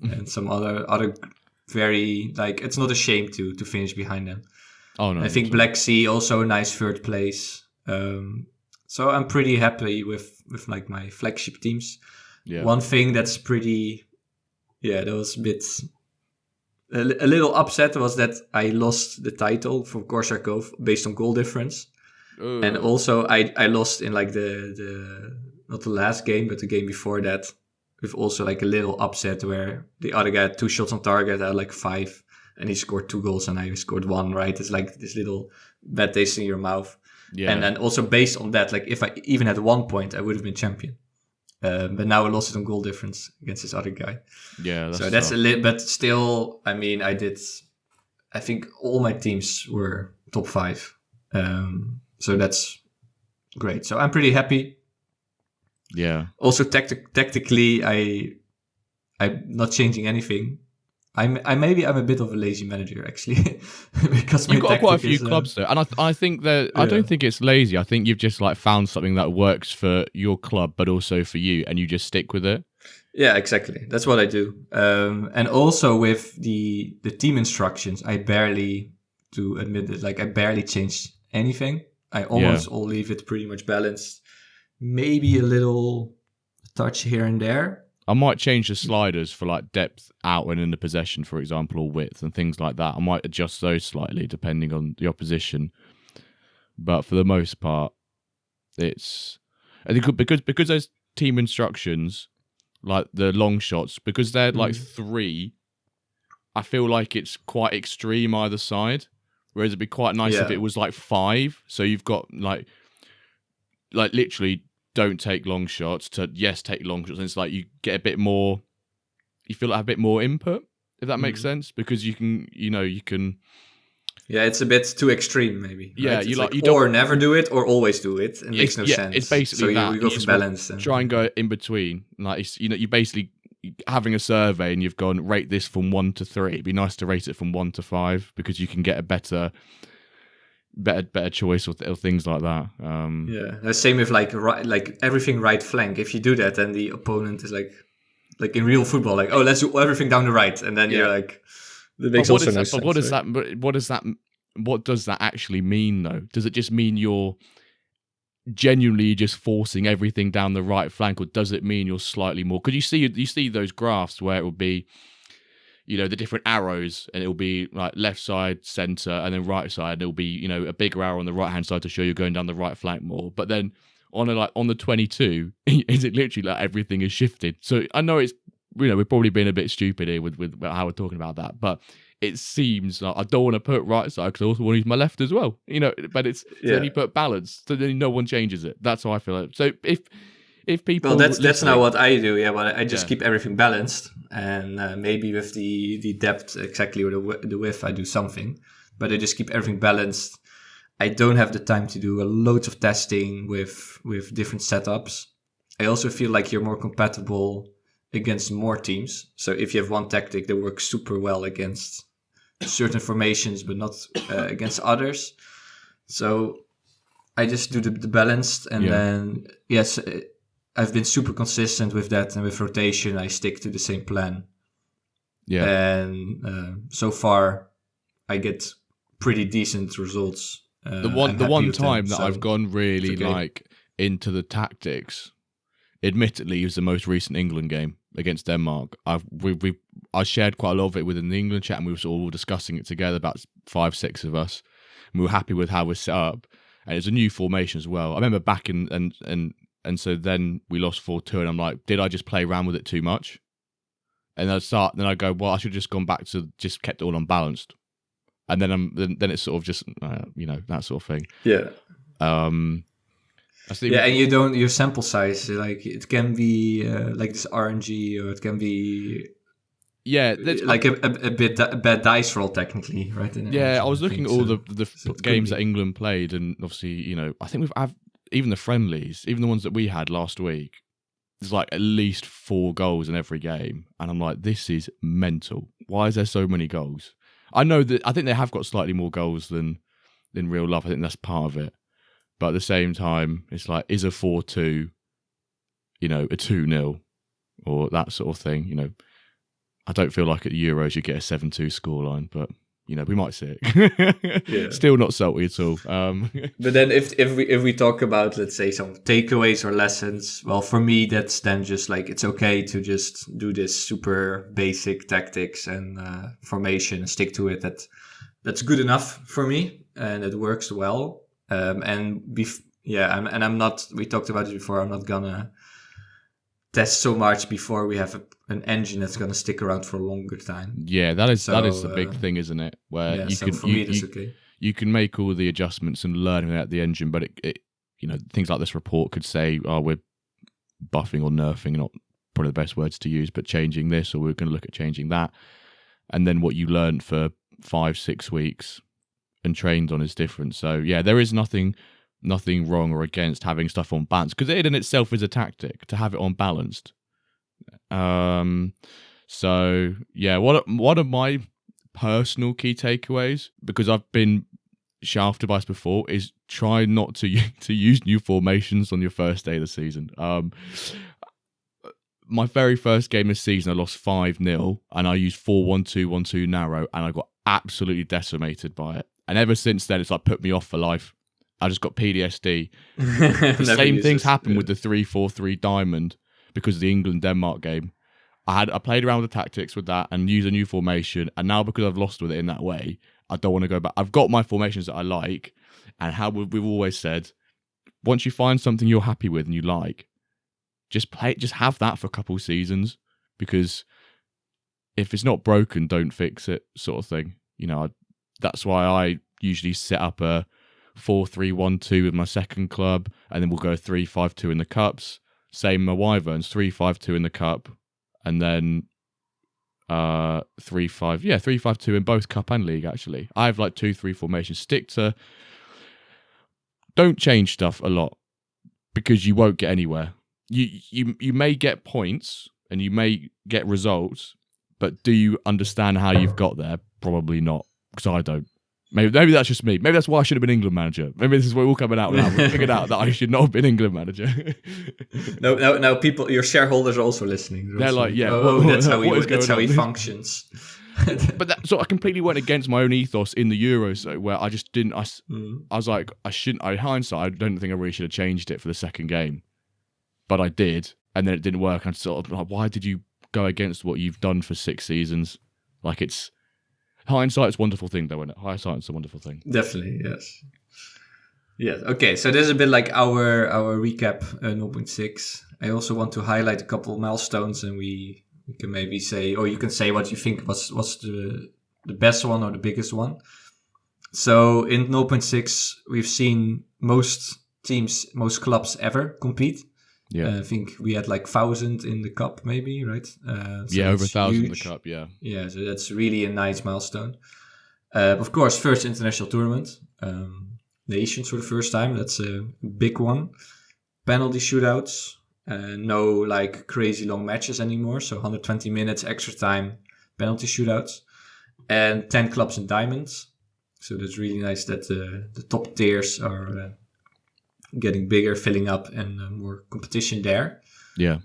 and some other very like it's not a shame to finish behind them. Oh no, I think Black Sea also a nice third place. So I'm pretty happy with like my flagship teams. Yeah. One thing that's pretty, that was a little upset was that I lost the title for Korsakov based on goal difference. And also I lost in like the not the last game, but the game before that with also like a little upset where the other guy had 2 shots on target, I had like 5 and he scored 2 goals and I scored 1, right? It's like this little bad taste in your mouth. Yeah. And then also based on that, like if I even had 1 point, I would have been champion. But now I lost it on goal difference against this other guy. Yeah. So that's a little, but still, I mean, I think all my teams were top 5. So that's great. So I'm pretty happy. Yeah. Also, tactically, I'm not changing anything. I'm a bit of a lazy manager actually, because you've got quite a few clubs though, and I think that I don't think it's lazy. I think you've just like found something that works for your club, but also for you, and you just stick with it. Yeah, exactly. That's what I do. And also with the team instructions, I barely change anything. I almost all leave it pretty much balanced. Maybe a little touch here and there. I might change the sliders for like depth out and in the possession, for example, or width and things like that. I might adjust those slightly depending on the opposition. But for the most part, it's I think because those team instructions, like the long shots, because they're like 3, I feel like it's quite extreme either side. Whereas it'd be quite nice if it was like 5. So you've got like literally don't take long shots to yes take long shots. And it's like you get a bit more, you feel like a bit more input, if that makes sense, because you can. Yeah, it's a bit too extreme, maybe. Yeah, right? you like you don't or never do it or always do it. It makes no sense. It's basically so that. you go for balance. Try and go in between. Like it's, you're basically having a survey and you've gone rate this from 1 to 3. It'd be nice to rate it from 1 to 5 because you can get a better choice or things like that. The same with like everything right flank. If you do that, then the opponent is like in real football, like let's do everything down the right, and then you're like, that makes also no sense. But what does that actually mean though? Does it just mean you're genuinely just forcing everything down the right flank, or does it mean you're slightly more? Because you see those graphs where it will be, the different arrows, and it'll be like left side, center, and then right side. And it'll be, a bigger arrow on the right hand side to show you're going down the right flank more. But then on the 22, is it literally like everything is shifted? So I know it's, we're probably being a bit stupid here with how we're talking about that, but it seems like I don't want to put right side because I also want to use my left as well. But it's then you put balance, so then no one changes it. That's how I feel. So if people, that's not what I do. Yeah, but I just keep everything balanced, and maybe with the depth exactly or the width, I do something, but I just keep everything balanced. I don't have the time to do loads of testing with different setups. I also feel like you're more compatible against more teams. So if you have one tactic that works super well against certain formations, but not against others. So I just do the balanced, and then I've been super consistent with that, and with rotation, I stick to the same plan. Yeah, and so far, I get pretty decent results. The one time that I've gone really into the tactics, admittedly, is the most recent England game against Denmark. I shared quite a lot of it within the England chat, and we were all discussing it together, about 5-6 of us, and we were happy with how we're set up. And it's a new formation as well. I remember back and so then we lost 4-2, and I'm like, did I just play around with it too much? And then I go, well, I should have just gone back to just kept it all unbalanced. And then it's sort of just that sort of thing. Yeah. And your sample size, like it can be like this RNG, or it can be yeah, like a bad dice roll technically, right? I was looking at all the games that England played, and obviously, I think even the friendlies, even the ones that we had last week. There's like at least 4 goals in every game, and I'm like, this is mental. Why is there so many goals? I think they have got slightly more goals than in real life. I think that's part of it, but at the same time, it's like, is a 4-2, a 2-0, or that sort of thing. I don't feel like at the Euros you get a 7-2 scoreline, but we might see it. Yeah. Still not salty at all. But then if we talk about, let's say, some takeaways or lessons, well, for me, that's then just like, it's okay to just do this super basic tactics and formation and stick to it. That's good enough for me, and it works well. I'm not, we talked about it before, I'm not gonna test so much before we have an engine that's going to stick around for a longer time. Yeah, that is the big thing, isn't it? Where you can make all the adjustments and learn about the engine, but it things like this report could say, oh, we're buffing or nerfing, not probably the best words to use, but changing this, or we're going to look at changing that. And then what you learned for 5-6 weeks and trained on is different. So yeah, there is nothing wrong or against having stuff on balance, because it in itself is a tactic to have it on balanced. So yeah, one of my personal key takeaways, because I've been shafted by this before, is try not to use new formations on your first day of the season. My very first game this season, I lost 5-0, and I used 4-1-2-1-2 narrow, and I got absolutely decimated by it. And ever since then, it's like put me off for life. I just got PTSD. The same things happened with the 3-4-3 diamond because of the England-Denmark game. I played around with the tactics with that and used a new formation, and now because I've lost with it in that way, I don't want to go back. I've got my formations that I like, and how we've always said, once you find something you're happy with and you like, just have that for a couple of seasons, because if it's not broken, don't fix it, sort of thing. That's why I usually set up a 4-3-1-2 with my second club, and then we'll go 3-5-2 in the cups. Same my Wyverns, 3-5-2 in the cup, and then 3-5-2 in both cup and league. Actually, I have like 2-3 formations. Don't change stuff a lot, because you won't get anywhere. You may get points and you may get results, but do you understand how you've got there? Probably not, because I don't. Maybe that's just me. Maybe that's why I should have been England manager. Maybe this is where we're all coming out now. We figured out that I should not have been England manager. No, people, your shareholders are also listening. They're like, yeah, that's how he functions. But so I completely went against my own ethos in the Euros, so where I just didn't. I was like, I shouldn't. In hindsight, I don't think I really should have changed it for the second game, but I did, and then it didn't work. I'm sort of like, why did you go against what you've done for 6 seasons? Like, it's. Hindsight's a wonderful thing, though, isn't it? Hindsight's a wonderful thing. Definitely, yes. Yes. Okay, so this is a bit like our recap 0.6. I also want to highlight a couple of milestones, and we can maybe say, or you can say what you think was the best one or the biggest one. So in 0.6, we've seen most teams, most clubs ever compete. Yeah, I think we had like 1,000 in the cup, maybe, right? So over 1,000 in the cup, yeah. Yeah, so that's really a nice milestone. Of course, first international tournament, nations for the first time. That's a big one. Penalty shootouts, no like crazy long matches anymore. So 120 minutes extra time, penalty shootouts, and 10 clubs in diamonds. So that's really nice that the top tiers are getting bigger, filling up, and more competition there. Yeah.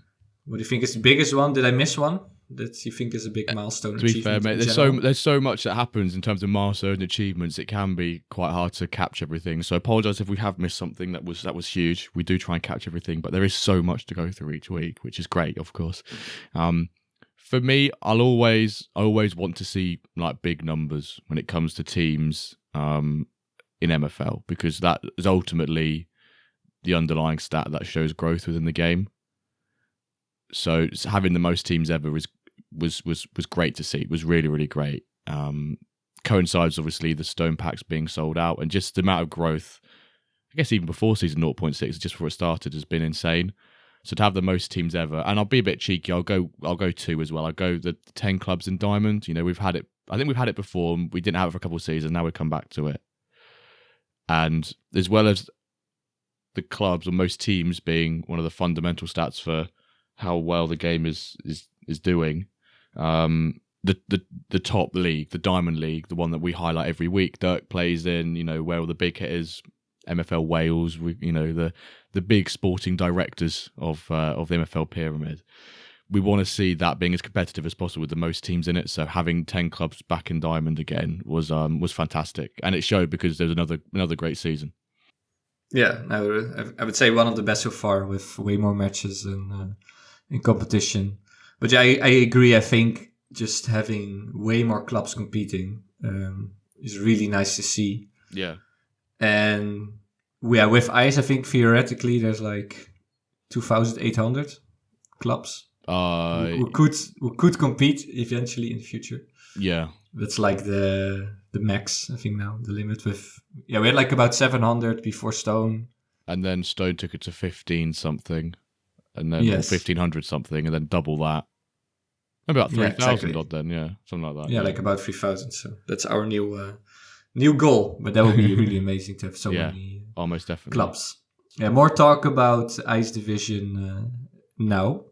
What do you think is the biggest one? Did I miss one that you think is a big milestone? To be fair, mate, there's so much that happens in terms of milestone achievements. It can be quite hard to capture everything. So I apologise if we have missed something that was huge. We do try and capture everything, but there is so much to go through each week, which is great, of course. For me, I always want to see like big numbers when it comes to teams in MFL, because that is ultimately the underlying stat that shows growth within the game. So having the most teams ever was great to see. It was really, really great. Coincides obviously the stone packs being sold out, and just the amount of growth, I guess even before season 0.6, just before it started, has been insane. So to have the most teams ever, and I'll be a bit cheeky. I'll go 2 as well. I'll go the 10 clubs in Diamond. We've had it. I think we've had it before. And we didn't have it for a couple of seasons. Now we come back to it. And as well as the clubs or most teams being one of the fundamental stats for how well the game is doing, the top league, the Diamond League, the one that we highlight every week, Dirk plays in. Where all the big hitters, MFL Wales, the big sporting directors of the MFL pyramid. We want to see that being as competitive as possible with the most teams in it. So having 10 clubs back in Diamond again was fantastic, and it showed because there's another great season. Yeah, I would say one of the best so far, with way more matches in competition. But yeah, I agree. I think just having way more clubs competing is really nice to see. Yeah. And yeah, with ice, I think theoretically there's like 2,800 clubs who could compete eventually in the future. Yeah, that's like the max, I think now, the limit. We had like about 700 before Stone, and then Stone took it to 15 something, and then 1,500 something, and then double that. Maybe about 3,000 odd then, something like that. Yeah, like about 3,000. So that's our new goal, but that would be really amazing to have so many almost definitely clubs. Yeah, more talk about Ice Division now,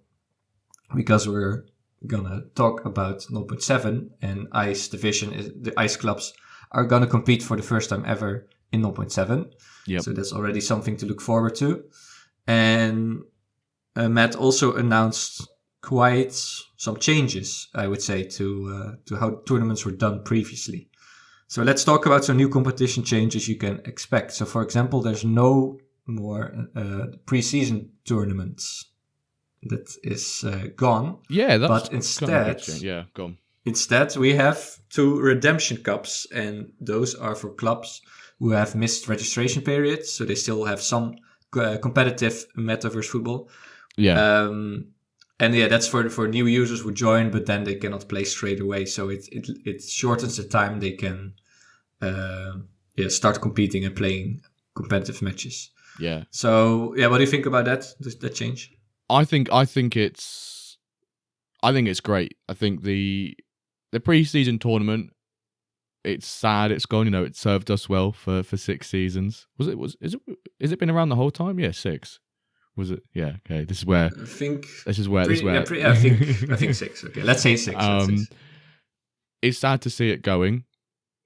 because we're gonna talk about 0.7, and Ice Division the Ice clubs are gonna compete for the first time ever in 0.7. Yep. So that's already something to look forward to. And Matt also announced quite some changes, I would say, to how tournaments were done previously. So let's talk about some new competition changes you can expect. So, for example, there's no more preseason tournaments. That is gone. Yeah, that's but instead, gone. Instead, we have 2 redemption cups, and those are for clubs who have missed registration periods, so they still have some competitive metaverse football. Yeah. And that's for new users who join, but then they cannot play straight away. So it shortens the time they can start competing and playing competitive matches. Yeah. So what do you think about that? Does that change? I think it's great. I think the preseason tournament, it's sad it's gone. It served us well for 6 seasons. Is it been around the whole time? Yeah, 6. Was it? Yeah. Okay. This is where. I think. This is where. I think 6. Okay, let's say 6. It's sad to see it going,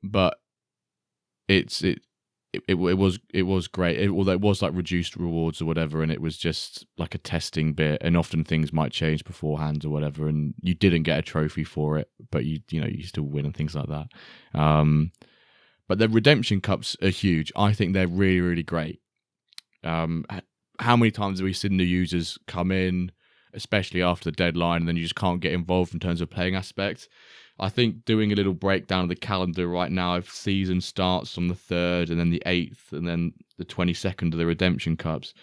but it was great. Although it was like reduced rewards or whatever, and it was just like a testing bit, and often things might change beforehand or whatever, and you didn't get a trophy for it, but you still win and things like that. But the redemption cups are huge. I think they're really, really great. How many times have we seen new users come in, especially after the deadline, and then you just can't get involved in terms of playing aspects? I think doing a little breakdown of the calendar right now, if season starts on the 3rd and then the 8th and then the 22nd of the redemption cups,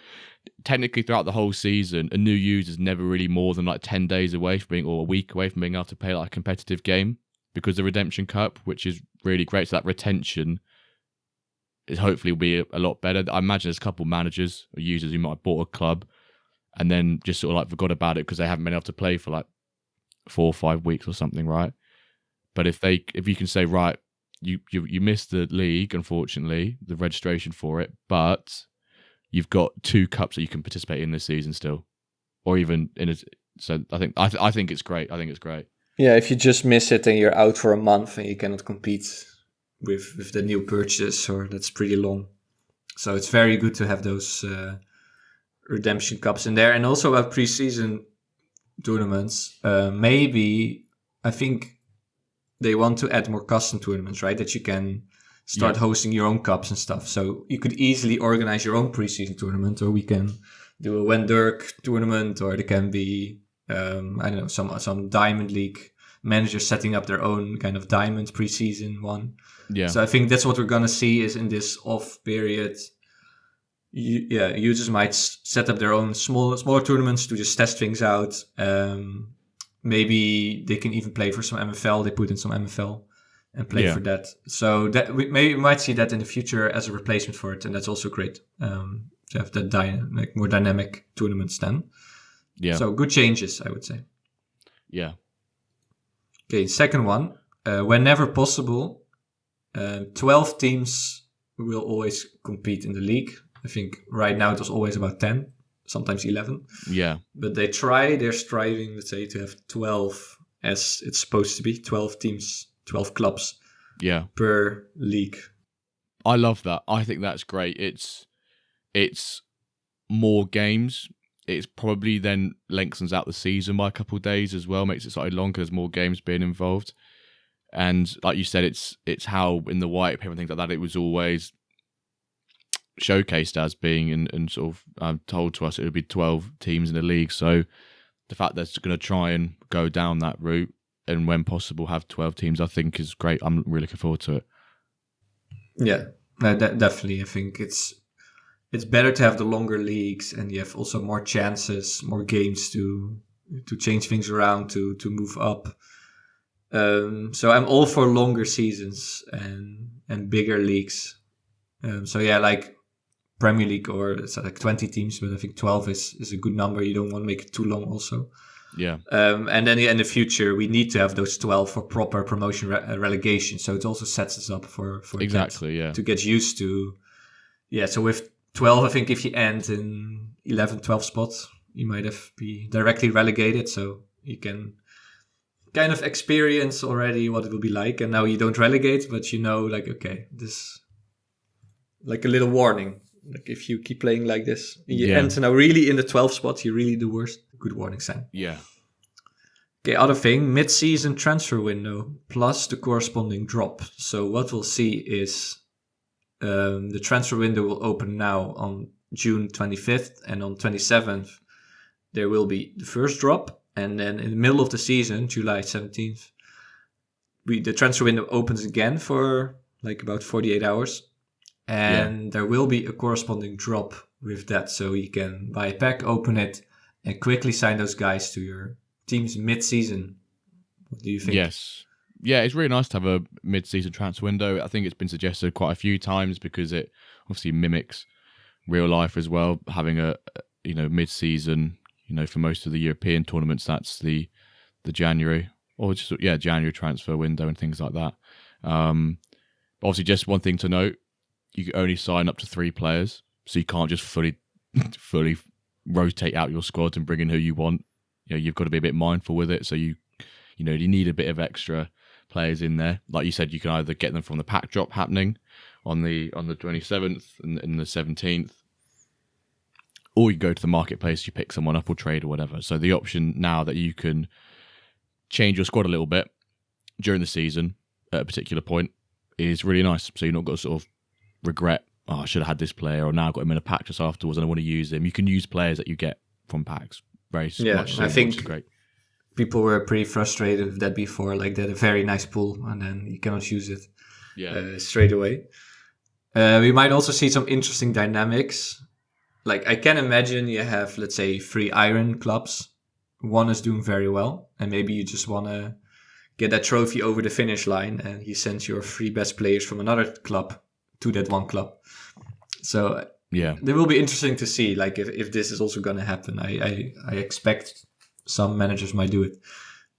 technically throughout the whole season, a new user is never really more than like 10 days away from being, or a week away from being able to play like a competitive game, because the redemption cup, which is really great. So that retention is hopefully will be a lot better. I imagine there's a couple of managers or users who might have bought a club and then just sort of like forgot about it because they haven't been able to play for like 4 or 5 weeks or something, right? But if you can say, right, you missed the league, unfortunately, the registration for it, but you've got 2 cups that you can participate in this season still, or even in a. So I think it's great. I think it's great. Yeah, if you just miss it and you're out for a month and you cannot compete with the new purchase, or that's pretty long. So it's very good to have those redemption cups in there, and also about preseason tournaments. Maybe I think they want to add more custom tournaments, right? That you can start hosting your own cups and stuff. So you could easily organize your own preseason tournament, or we can do a When Dirk tournament, or there can be, I don't know, some Diamond League managers setting up their own kind of Diamond preseason one. Yeah. So I think that's what we're going to see is in this off period. Users might set up their own smaller tournaments to just test things out. Maybe they can even play for some MFL. They put in some MFL and play for that. So that we might see that in the future as a replacement for it, and that's also great to have that more dynamic tournaments then. Yeah. So good changes, I would say. Yeah. Okay, second one. Whenever possible, 12 teams will always compete in the league. I think right now it was always about 10, sometimes 11. Yeah. But they're striving, let's say, to have 12 as it's supposed to be, 12 teams, 12 clubs Yeah. per league. I love that. I think that's great. It's more games. It's probably then lengthens out the season by a couple of days as well, makes it slightly longer. There's more games being involved. And like you said, it's how in the white paper and things like that, it was always showcased as being and sort of told to us it would be 12 teams in the league. So the fact that it's going to try and go down that route and when possible have 12 teams, I think is great. I'm really looking forward to it. Yeah, no, definitely. I think it's better to have the longer leagues, and you have also more chances, more games to change things around, to move up. So I'm all for longer seasons and bigger leagues. So yeah, like Premier League, or it's like 20 teams, but I think 12 is a good number. You don't want to make it too long also. Yeah. And then in the future, we need to have those 12 for proper promotion relegation. So it also sets us up for Exactly, yeah. to get used to. Yeah, so with 12, I think if you end in 11, 12 spots, you might have be directly relegated. So you can kind of experience already what it will be like. And now you don't relegate, but you know, like, okay, this, like a little warning. Like if you keep playing like this, you end now really in the 12 spots, you're really the worst. Good warning sign. Yeah. Okay, other thing, mid-season transfer window plus the corresponding drop. So what we'll see is the transfer window will open now on June 25th, and on 27th there will be the first drop, and then in the middle of the season, July 17th, the transfer window opens again for like about 48 hours, and there will be a corresponding drop with that. So you can buy a pack, open it, and quickly sign those guys to your teams mid-season. What do you think? Yes. Yeah, it's really nice to have a mid-season transfer window. I think it's been suggested quite a few times because it obviously mimics real life as well. Having a mid-season, for most of the European tournaments, that's the January or just January transfer window and things like that. Obviously, just one thing to note: you can only sign up to 3 players, so you can't just fully rotate out your squad and bring in who you want. You've got to be a bit mindful with it. So you need a bit of extra players in there. Like you said, you can either get them from the pack drop happening on the 27th and the 17th, or you go to the marketplace, you pick someone up or trade or whatever. So the option now that you can change your squad a little bit during the season at a particular point is really nice. So you're not got to sort of regret, oh, I should have had this player, or now I've got him in a pack just afterwards and I want to use him. You can use players that you get from packs much sooner, I think which is great. People were pretty frustrated with that before, like they had a very nice pool and then you cannot use it straight away. We might also see some interesting dynamics. Like I can imagine you have, let's say, 3 iron clubs. One is doing very well, and maybe you just want to get that trophy over the finish line, and he sends your 3 best players from another club to that one club. So it will be interesting to see, like if this is also going to happen. I expect some managers might do it,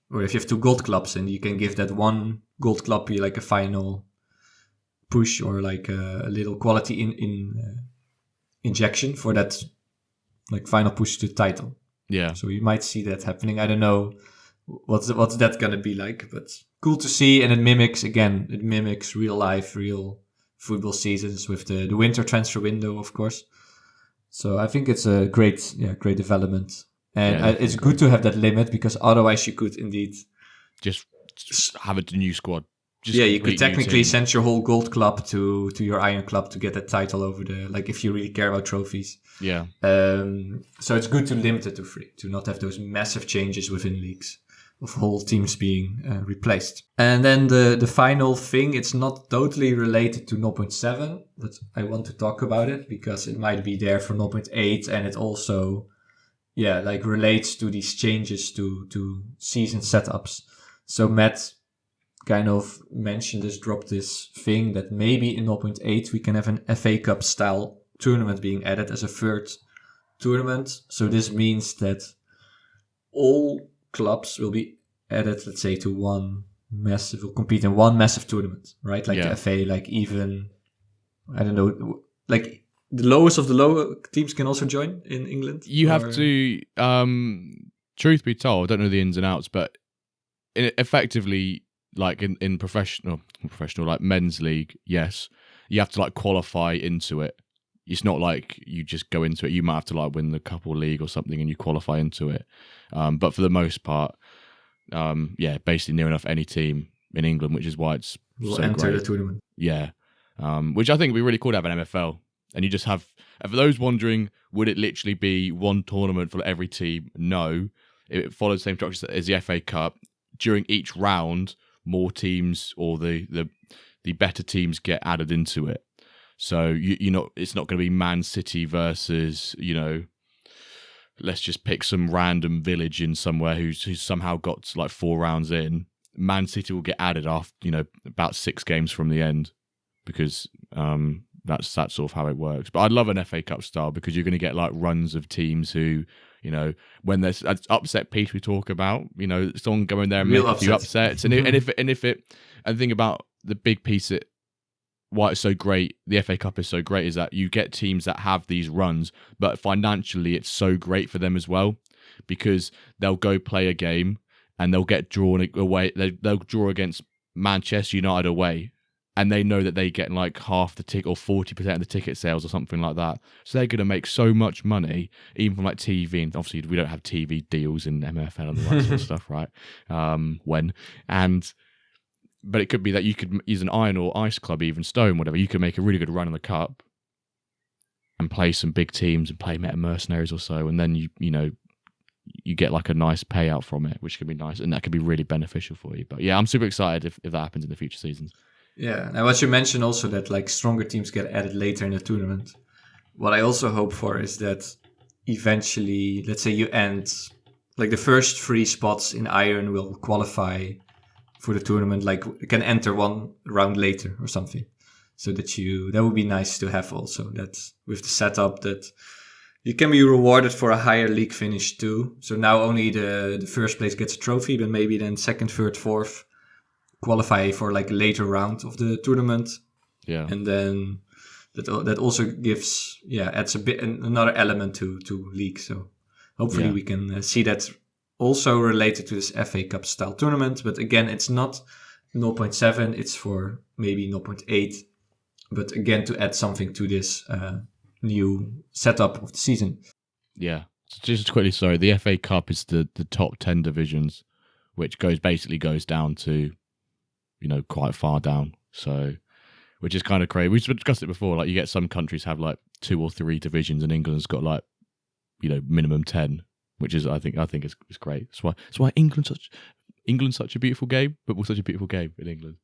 or if you have 2 gold clubs and you can give that one gold club like a final push or like a little quality injection for that like final push to the title. Yeah. So you might see that happening. I don't know what's that going to be like, but cool to see. And it mimics real life, real football seasons with the winter transfer window, of course. So I think it's a great development. And it's good to have that limit, because otherwise you could indeed just have a new squad. You could technically send your whole gold club to your iron club to get that title over like if you really care about trophies. Yeah. So it's good to limit it to 3, to not have those massive changes within leagues of whole teams being replaced. And then the final thing, it's not totally related to 0.7, but I want to talk about it because it might be there for 0.8, and it also relates to these changes to season setups. So Matt kind of dropped this thing that maybe in 0.8 we can have an FA Cup style tournament being added as a third tournament. So this means that all clubs will be added, let's say, to will compete in one massive tournament, right? Like the FA, like even, I don't know, like the lowest of the lower teams can also join in England? You have to, truth be told, I don't know the ins and outs, but effectively, like in professional, like men's league, yes, you have to like qualify into it. It's not like you just go into it. You might have to like win the couple league or something and you qualify into it. But for the most part, basically near enough any team in England, which is why it's will so enter great. the tournament. Yeah. Which I think would be really cool to have an MFL. And you just have, and for those wondering, would it literally be one tournament for every team? No. It follows the same structure as the FA Cup. During each round, more teams or the better teams get added into it. So it's not going to be Man City versus, let's just pick some random village in somewhere who's somehow got to like 4 rounds in. Man City will get added after, about 6 games from the end, because that's sort of how it works. But I'd love an FA Cup style, because you're going to get like runs of teams who, when there's upset piece we talk about, someone going there and make a few upsets, and and think about the big piece why it's so great, the FA Cup is so great, is that you get teams that have these runs, but financially it's so great for them as well, because they'll go play a game and they'll get drawn away. They'll draw against Manchester United away, and they know that they get like half the ticket or 40% of the ticket sales or something like that. So they're going to make so much money, even from like TV. And obviously, we don't have TV deals in MFL and all that sort of stuff, right? But it could be that you could use an Iron or Ice Club, even Stone, whatever. You could make a really good run in the Cup and play some big teams and play Meta Mercenaries or so. And then you get like a nice payout from it, which could be nice. And that could be really beneficial for you. But yeah, I'm super excited if that happens in the future seasons. Yeah, and what you mentioned also, that like stronger teams get added later in the tournament. What I also hope for is that eventually, let's say you end, like the first 3 spots in Iron will qualify for the tournament, like can enter 1 round later or something. So that would be nice to have also, that with the setup that you can be rewarded for a higher league finish too. So now only the first place gets a trophy, but maybe then 2nd, 3rd, 4th qualify for like a later round of the tournament. Yeah. And then that also adds a bit another element to league. So hopefully we can see that also related to this FA Cup style tournament. But again, it's not 0.7, it's for maybe 0.8. But again, to add something to this new setup of the season. Yeah. Just quickly, sorry, the FA Cup is the top 10 divisions, which goes down to, quite far down. So, which is kind of crazy. We've discussed it before. Like, you get some countries have like 2 or 3 divisions, and England's got like, minimum 10, which is I think it's great. That's why England's such a beautiful game, but we're such a beautiful game in England.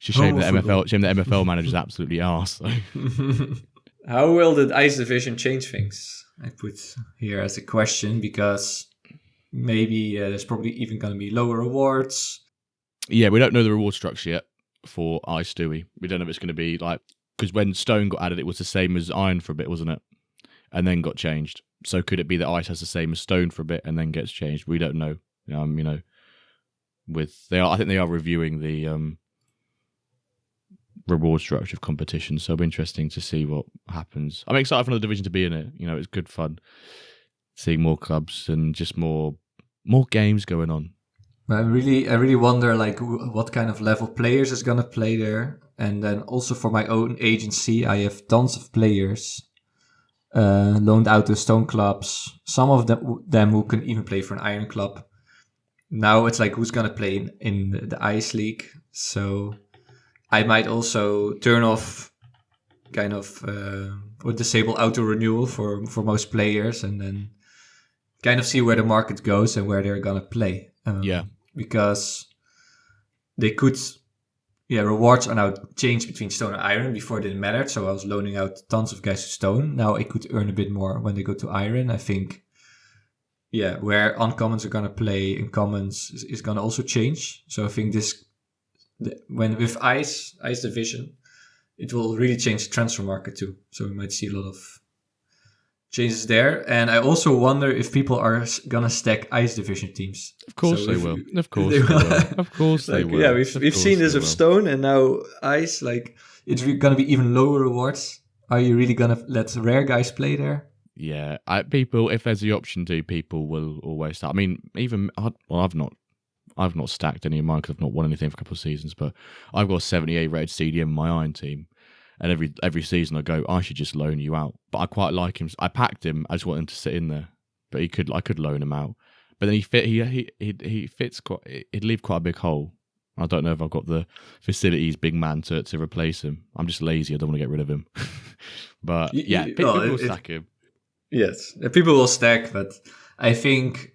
It's a shame that MFL manager's absolutely arse. So. How will the Ice division change things? I put here as a question, because maybe there's probably even going to be lower rewards. Yeah, we don't know the reward structure yet for Ice, do we? We don't know if it's going to be like, because when Stone got added, it was the same as Iron for a bit, wasn't it? And then got changed. So could it be that Ice has the same as Stone for a bit and then gets changed? We don't know. I think they are reviewing the reward structure of competition. So it'll be interesting to see what happens. I'm excited for the division to be in it. It's good fun seeing more clubs and just more games going on. I really wonder like what kind of level players is gonna play there. And then also for my own agency, I have tons of players loaned out to Stone clubs. Some of them who can even play for an Iron club. Now it's like, who's gonna play in the Ice League? So I might also turn off kind of or disable auto renewal for most players, and then kind of see where the market goes and where they're gonna play. Because they could, rewards are now changed between Stone and Iron. Before it didn't matter, so I was loaning out tons of guys to Stone. Now I could earn a bit more when they go to Iron. I think, where uncommons are gonna play in commons is gonna also change. So I think with Ice division, it will really change the transfer market too. So we might see a lot of changes there. And I also wonder if people are gonna stack ice division teams. Of course So they if will. Of course they they will. will. Of course they Like, will. yeah, Of we've seen course this they with will. stone and now ice. Like, it's gonna be even lower rewards. Are you really gonna let rare guys play there? Yeah, people. If there's the option to, people will always start. I mean, even I've not stacked any of mine because I've not won anything for a couple of seasons. But I've got a 78 rated CDM in my iron team, and every season I go, I should just loan you out. But I quite like him. I packed him. I just want him to sit in there. But I could loan him out. But then he fits quite. He'd leave quite a big hole. I don't know if I've got the facilities, big man, to replace him. I'm just lazy. I don't want to get rid of him. But yeah, people will stack him. Yes, people will stack, but I think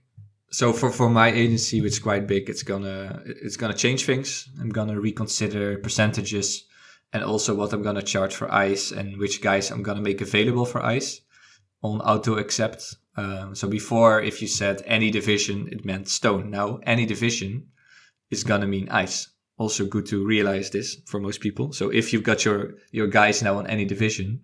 so. For my agency, which is quite big, it's gonna change things. I'm gonna reconsider percentages and also what I'm gonna charge for ice and which guys I'm gonna make available for ice on auto accept. So before, if you said any division, it meant stone. Now any division is gonna mean ice. Also good to realize this for most people. So if you've got your guys now on any division,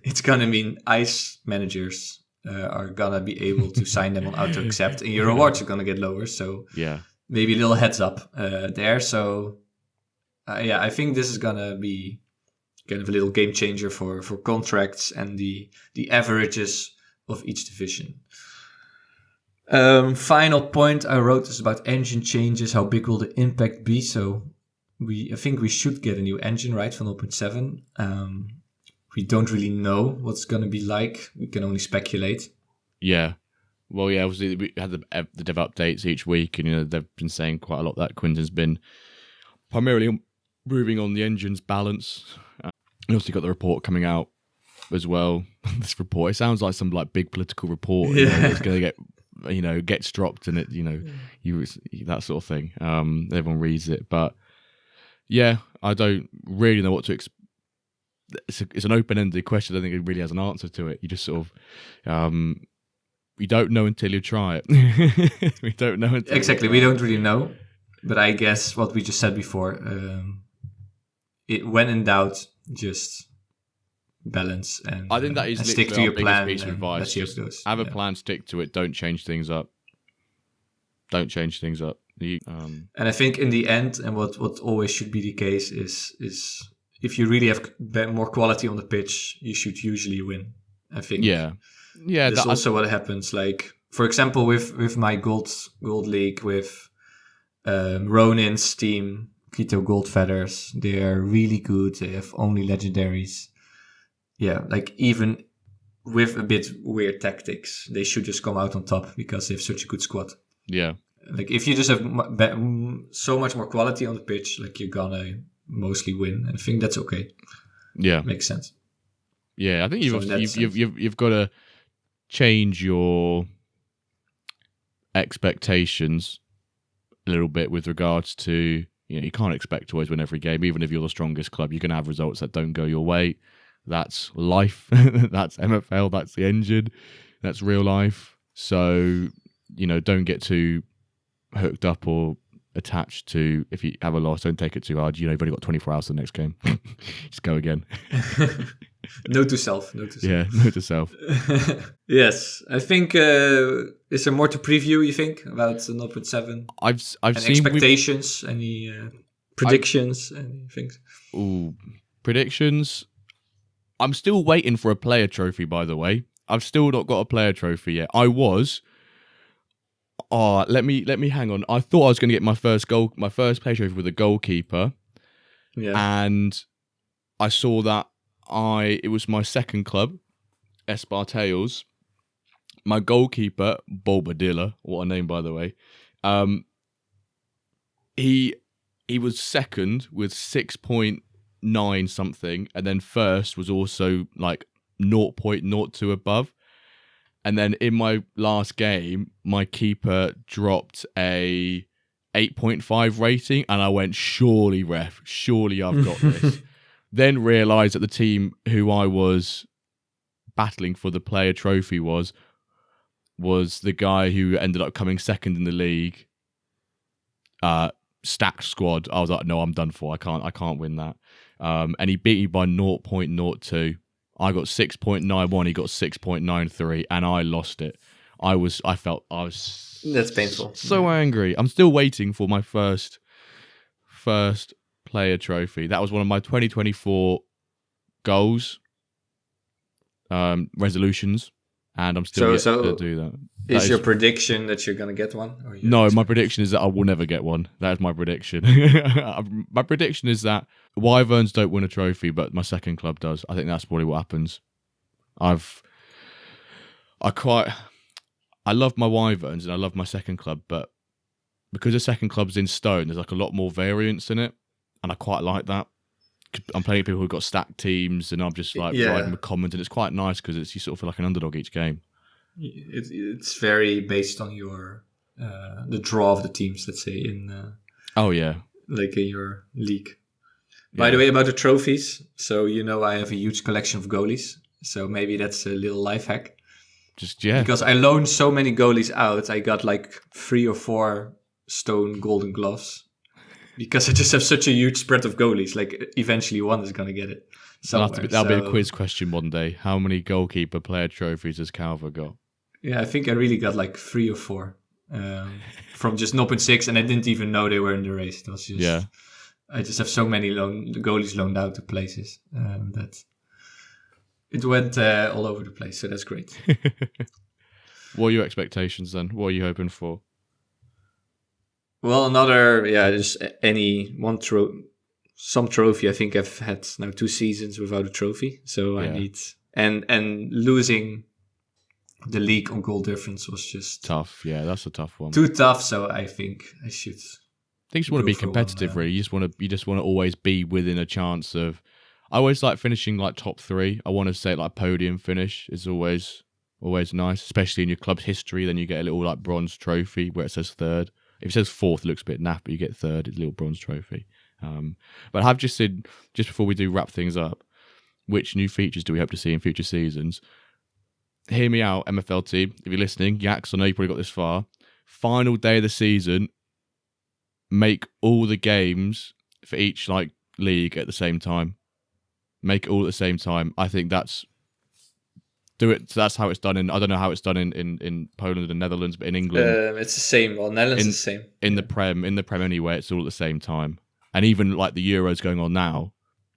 it's gonna mean ice managers are gonna be able to sign them on auto accept, and your rewards are gonna get lower. So Yeah, maybe a little heads up there. So yeah, I think this is gonna be kind of a little game changer for contracts and the averages of each division. Final point I wrote is about engine changes. How big will the impact be? So I think we should get a new engine, right, from 0.7. We don't really know what's going to be like. We can only speculate. yeah. Well, yeah. Obviously, we had the dev updates each week, and they've been saying quite a lot that Quinton's been primarily moving on the engine's balance. You also got the report coming out as well. This report, it sounds like some big political report. Yeah. It's going to get gets dropped, and it you that sort of thing. Everyone reads it, but yeah, I don't really know what to expect. It's an open-ended question. I don't think it really has an answer to it. You just sort of, you don't know until you try it. We don't know until exactly. We don't really know, but I guess what we just said before, when in doubt, just balance and I think that is and stick to our your biggest plan. piece of advice. Just have a plan, stick to it. Don't change things up. Don't change things up. And I think in the end, and what always should be the case is if you really have more quality on the pitch, you should usually win. I think. Yeah. That's also what happens. Like, for example, with my gold league with Ronin's team, Keto Gold Feathers, they are really good. They have only legendaries. Yeah, like even with a bit weird tactics, they should just come out on top because they have such a good squad. Yeah. Like if you just have so much more quality on the pitch, like you're gonna mostly win. And I think that's okay. Yeah, makes sense. Yeah, I think you've got to change your expectations a little bit with regards to you can't expect to always win every game, even if you're the strongest club. You're going to have results that don't go your way. That's life. That's MFL. That's the engine. That's real life. So don't get too hooked up or attached to, if you have a loss, don't take it too hard. You've only got 24 hours for the next game. Just go again. Note to self. Yeah, note to self. Yes, I think is there more to preview? You think about 0.7? I've seen expectations. Any predictions? Any things? Ooh, predictions. I'm still waiting for a player trophy. By the way, I've still not got a player trophy yet. I was. Let me hang on. I thought I was going to get my first player trophy with a goalkeeper. Yeah. And I saw that it was my second club, Espartails. My goalkeeper, Bobadilla, what a name by the way. He was second with 6.9 something, and then first was also like 0.02 above. And then in my last game, my keeper dropped a 8.5 rating, and I went, surely, ref, surely I've got this. Then realised that the team who I was battling for the player trophy was the guy who ended up coming second in the league. Stacked squad. I was like, no, I'm done for. I can't win that. And he beat me by 0.02. I got 6.91, he got 6.93, and I lost it. I was That's painful. So angry. I'm still waiting for my first player trophy. That was one of my 2024 goals, resolutions, and I'm still yet to do that. Is your prediction that you're going to get one? Or no, my prediction is that I will never get one. That is my prediction. My prediction is that Wyverns don't win a trophy, but my second club does. I think that's probably what happens. I love my Wyverns and I love my second club, but because the second club's in stone, there's like a lot more variance in it, and I quite like that. I'm playing people who've got stacked teams, and I'm just like riding with commons, and it's quite nice because you sort of feel like an underdog each game. It's very based on your the draw of the teams, let's say, in like in your league. By the way, about the trophies, so I have a huge collection of goalies, so maybe that's a little life hack. Because I loaned so many goalies out, I got like 3 or 4 stone golden gloves. Because I just have such a huge spread of goalies, like eventually one is going to get it. That'll be a quiz question one day. How many goalkeeper player trophies has Calva got? Yeah, I think I really got like 3 or 4 from just 0.6, and I didn't even know they were in the race. It was just, I just have so many goalies loaned out to places that it went all over the place. So that's great. What are your expectations then? What are you hoping for? Well, just any one some trophy. I think I've had now 2 seasons without a trophy, so I need and losing the league on goal difference was just tough. Yeah, that's a tough one. Too tough. So I think I should. I think you just want to be competitive, really. You just want to always be within a chance of. I always like finishing like top 3. I want to say like podium finish is always nice, especially in your club's history. Then you get a little like bronze trophy where it says 3rd. If it says 4th, it looks a bit naff, but you get 3rd. It's a little bronze trophy. But I've just said, just before we do wrap things up, which new features do we hope to see in future seasons? Hear me out, MFL team. If you're listening, Yaks, I know you probably got this far. Final day of the season, make all the games for each like league at the same time. Make it all at the same time. I think do it. So that's how it's done I don't know how it's done in Poland and Netherlands, but in England, it's the same. Well, Netherlands is the same. In the Prem anyway, it's all at the same time. And even like the Euros going on now,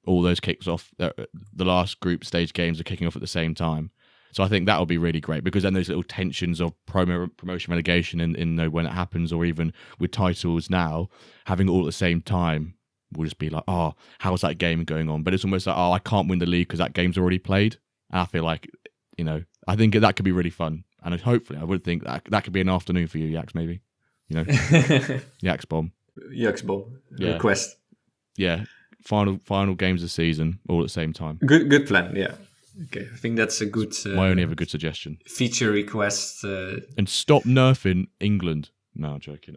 all those kicks off. The last group stage games are kicking off at the same time. So I think that will be really great because then those little tensions of promotion relegation in when it happens, or even with titles now, having it all at the same time will just be like, oh, how's that game going on? But it's almost like, oh, I can't win the league because that game's already played. And I feel like, I think that could be really fun. And hopefully, I would think that could be an afternoon for you, Yaks, maybe. Yaks bomb. Yaks bomb. Yeah. Request. Yeah. Final games of the season, all at the same time. Good plan, yeah. Okay, I think that's a good... my only other good suggestion. Feature request. And stop nerfing England. No, I'm joking.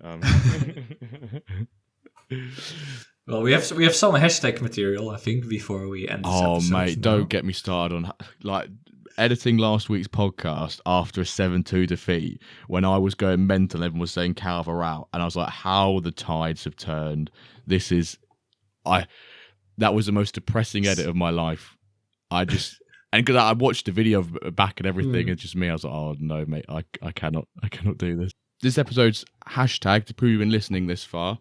Well, we have some hashtag material, I think, before we end this episode. Oh, mate, don't get me started on... like editing last week's podcast after a 7-2 defeat when I was going mental, everyone was saying Calva out, and I was like, how the tides have turned. That was the most depressing edit of my life. And because I watched the video back and everything, it's just me. I was like, oh no, mate, I cannot do this. This episode's hashtag, to prove you've been listening this far.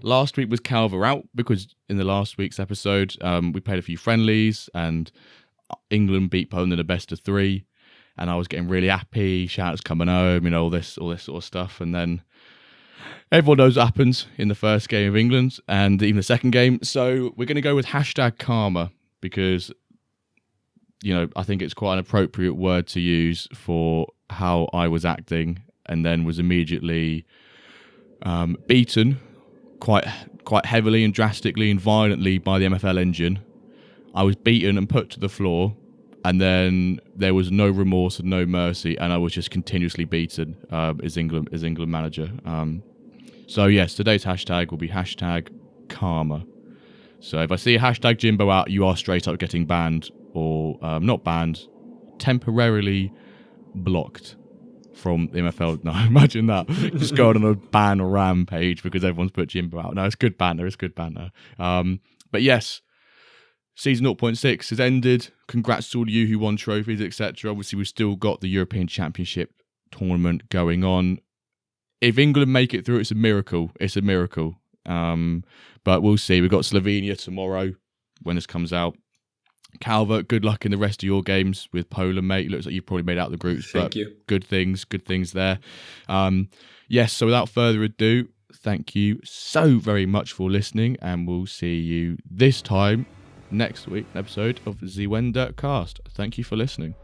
Last week was Calva out because in the last week's episode, we played a few friendlies and England beat Poland in a best of 3, and I was getting really happy. Shouts coming home, all this sort of stuff, and then everyone knows what happens in the first game of England and even the second game. So we're going to go with hashtag karma because I think it's quite an appropriate word to use for how I was acting, and then was immediately beaten quite heavily and drastically and violently by the MFL engine. I was beaten and put to the floor, and then there was no remorse and no mercy, and I was just continuously beaten as England manager. So yes, today's hashtag will be hashtag karma. So if I see a hashtag Jimbo out, you are straight up getting banned, or not banned, temporarily blocked from the MFL. No, imagine that. Just going on a ban rampage because everyone's put Jimbo out. No, it's good banter. But yes, Season 0.6 has ended. Congrats to all of you who won trophies, etc. Obviously, we've still got the European Championship tournament going on. If England make it through, it's a miracle. It's a miracle. But we'll see. We've got Slovenia tomorrow when this comes out. Calvert, good luck in the rest of your games with Poland, mate. Looks like you've probably made out the groups. Thank you. Good things there. Yes, so without further ado, thank you so very much for listening, and we'll see you this time next week, an episode of the Wender Cast. Thank you for listening.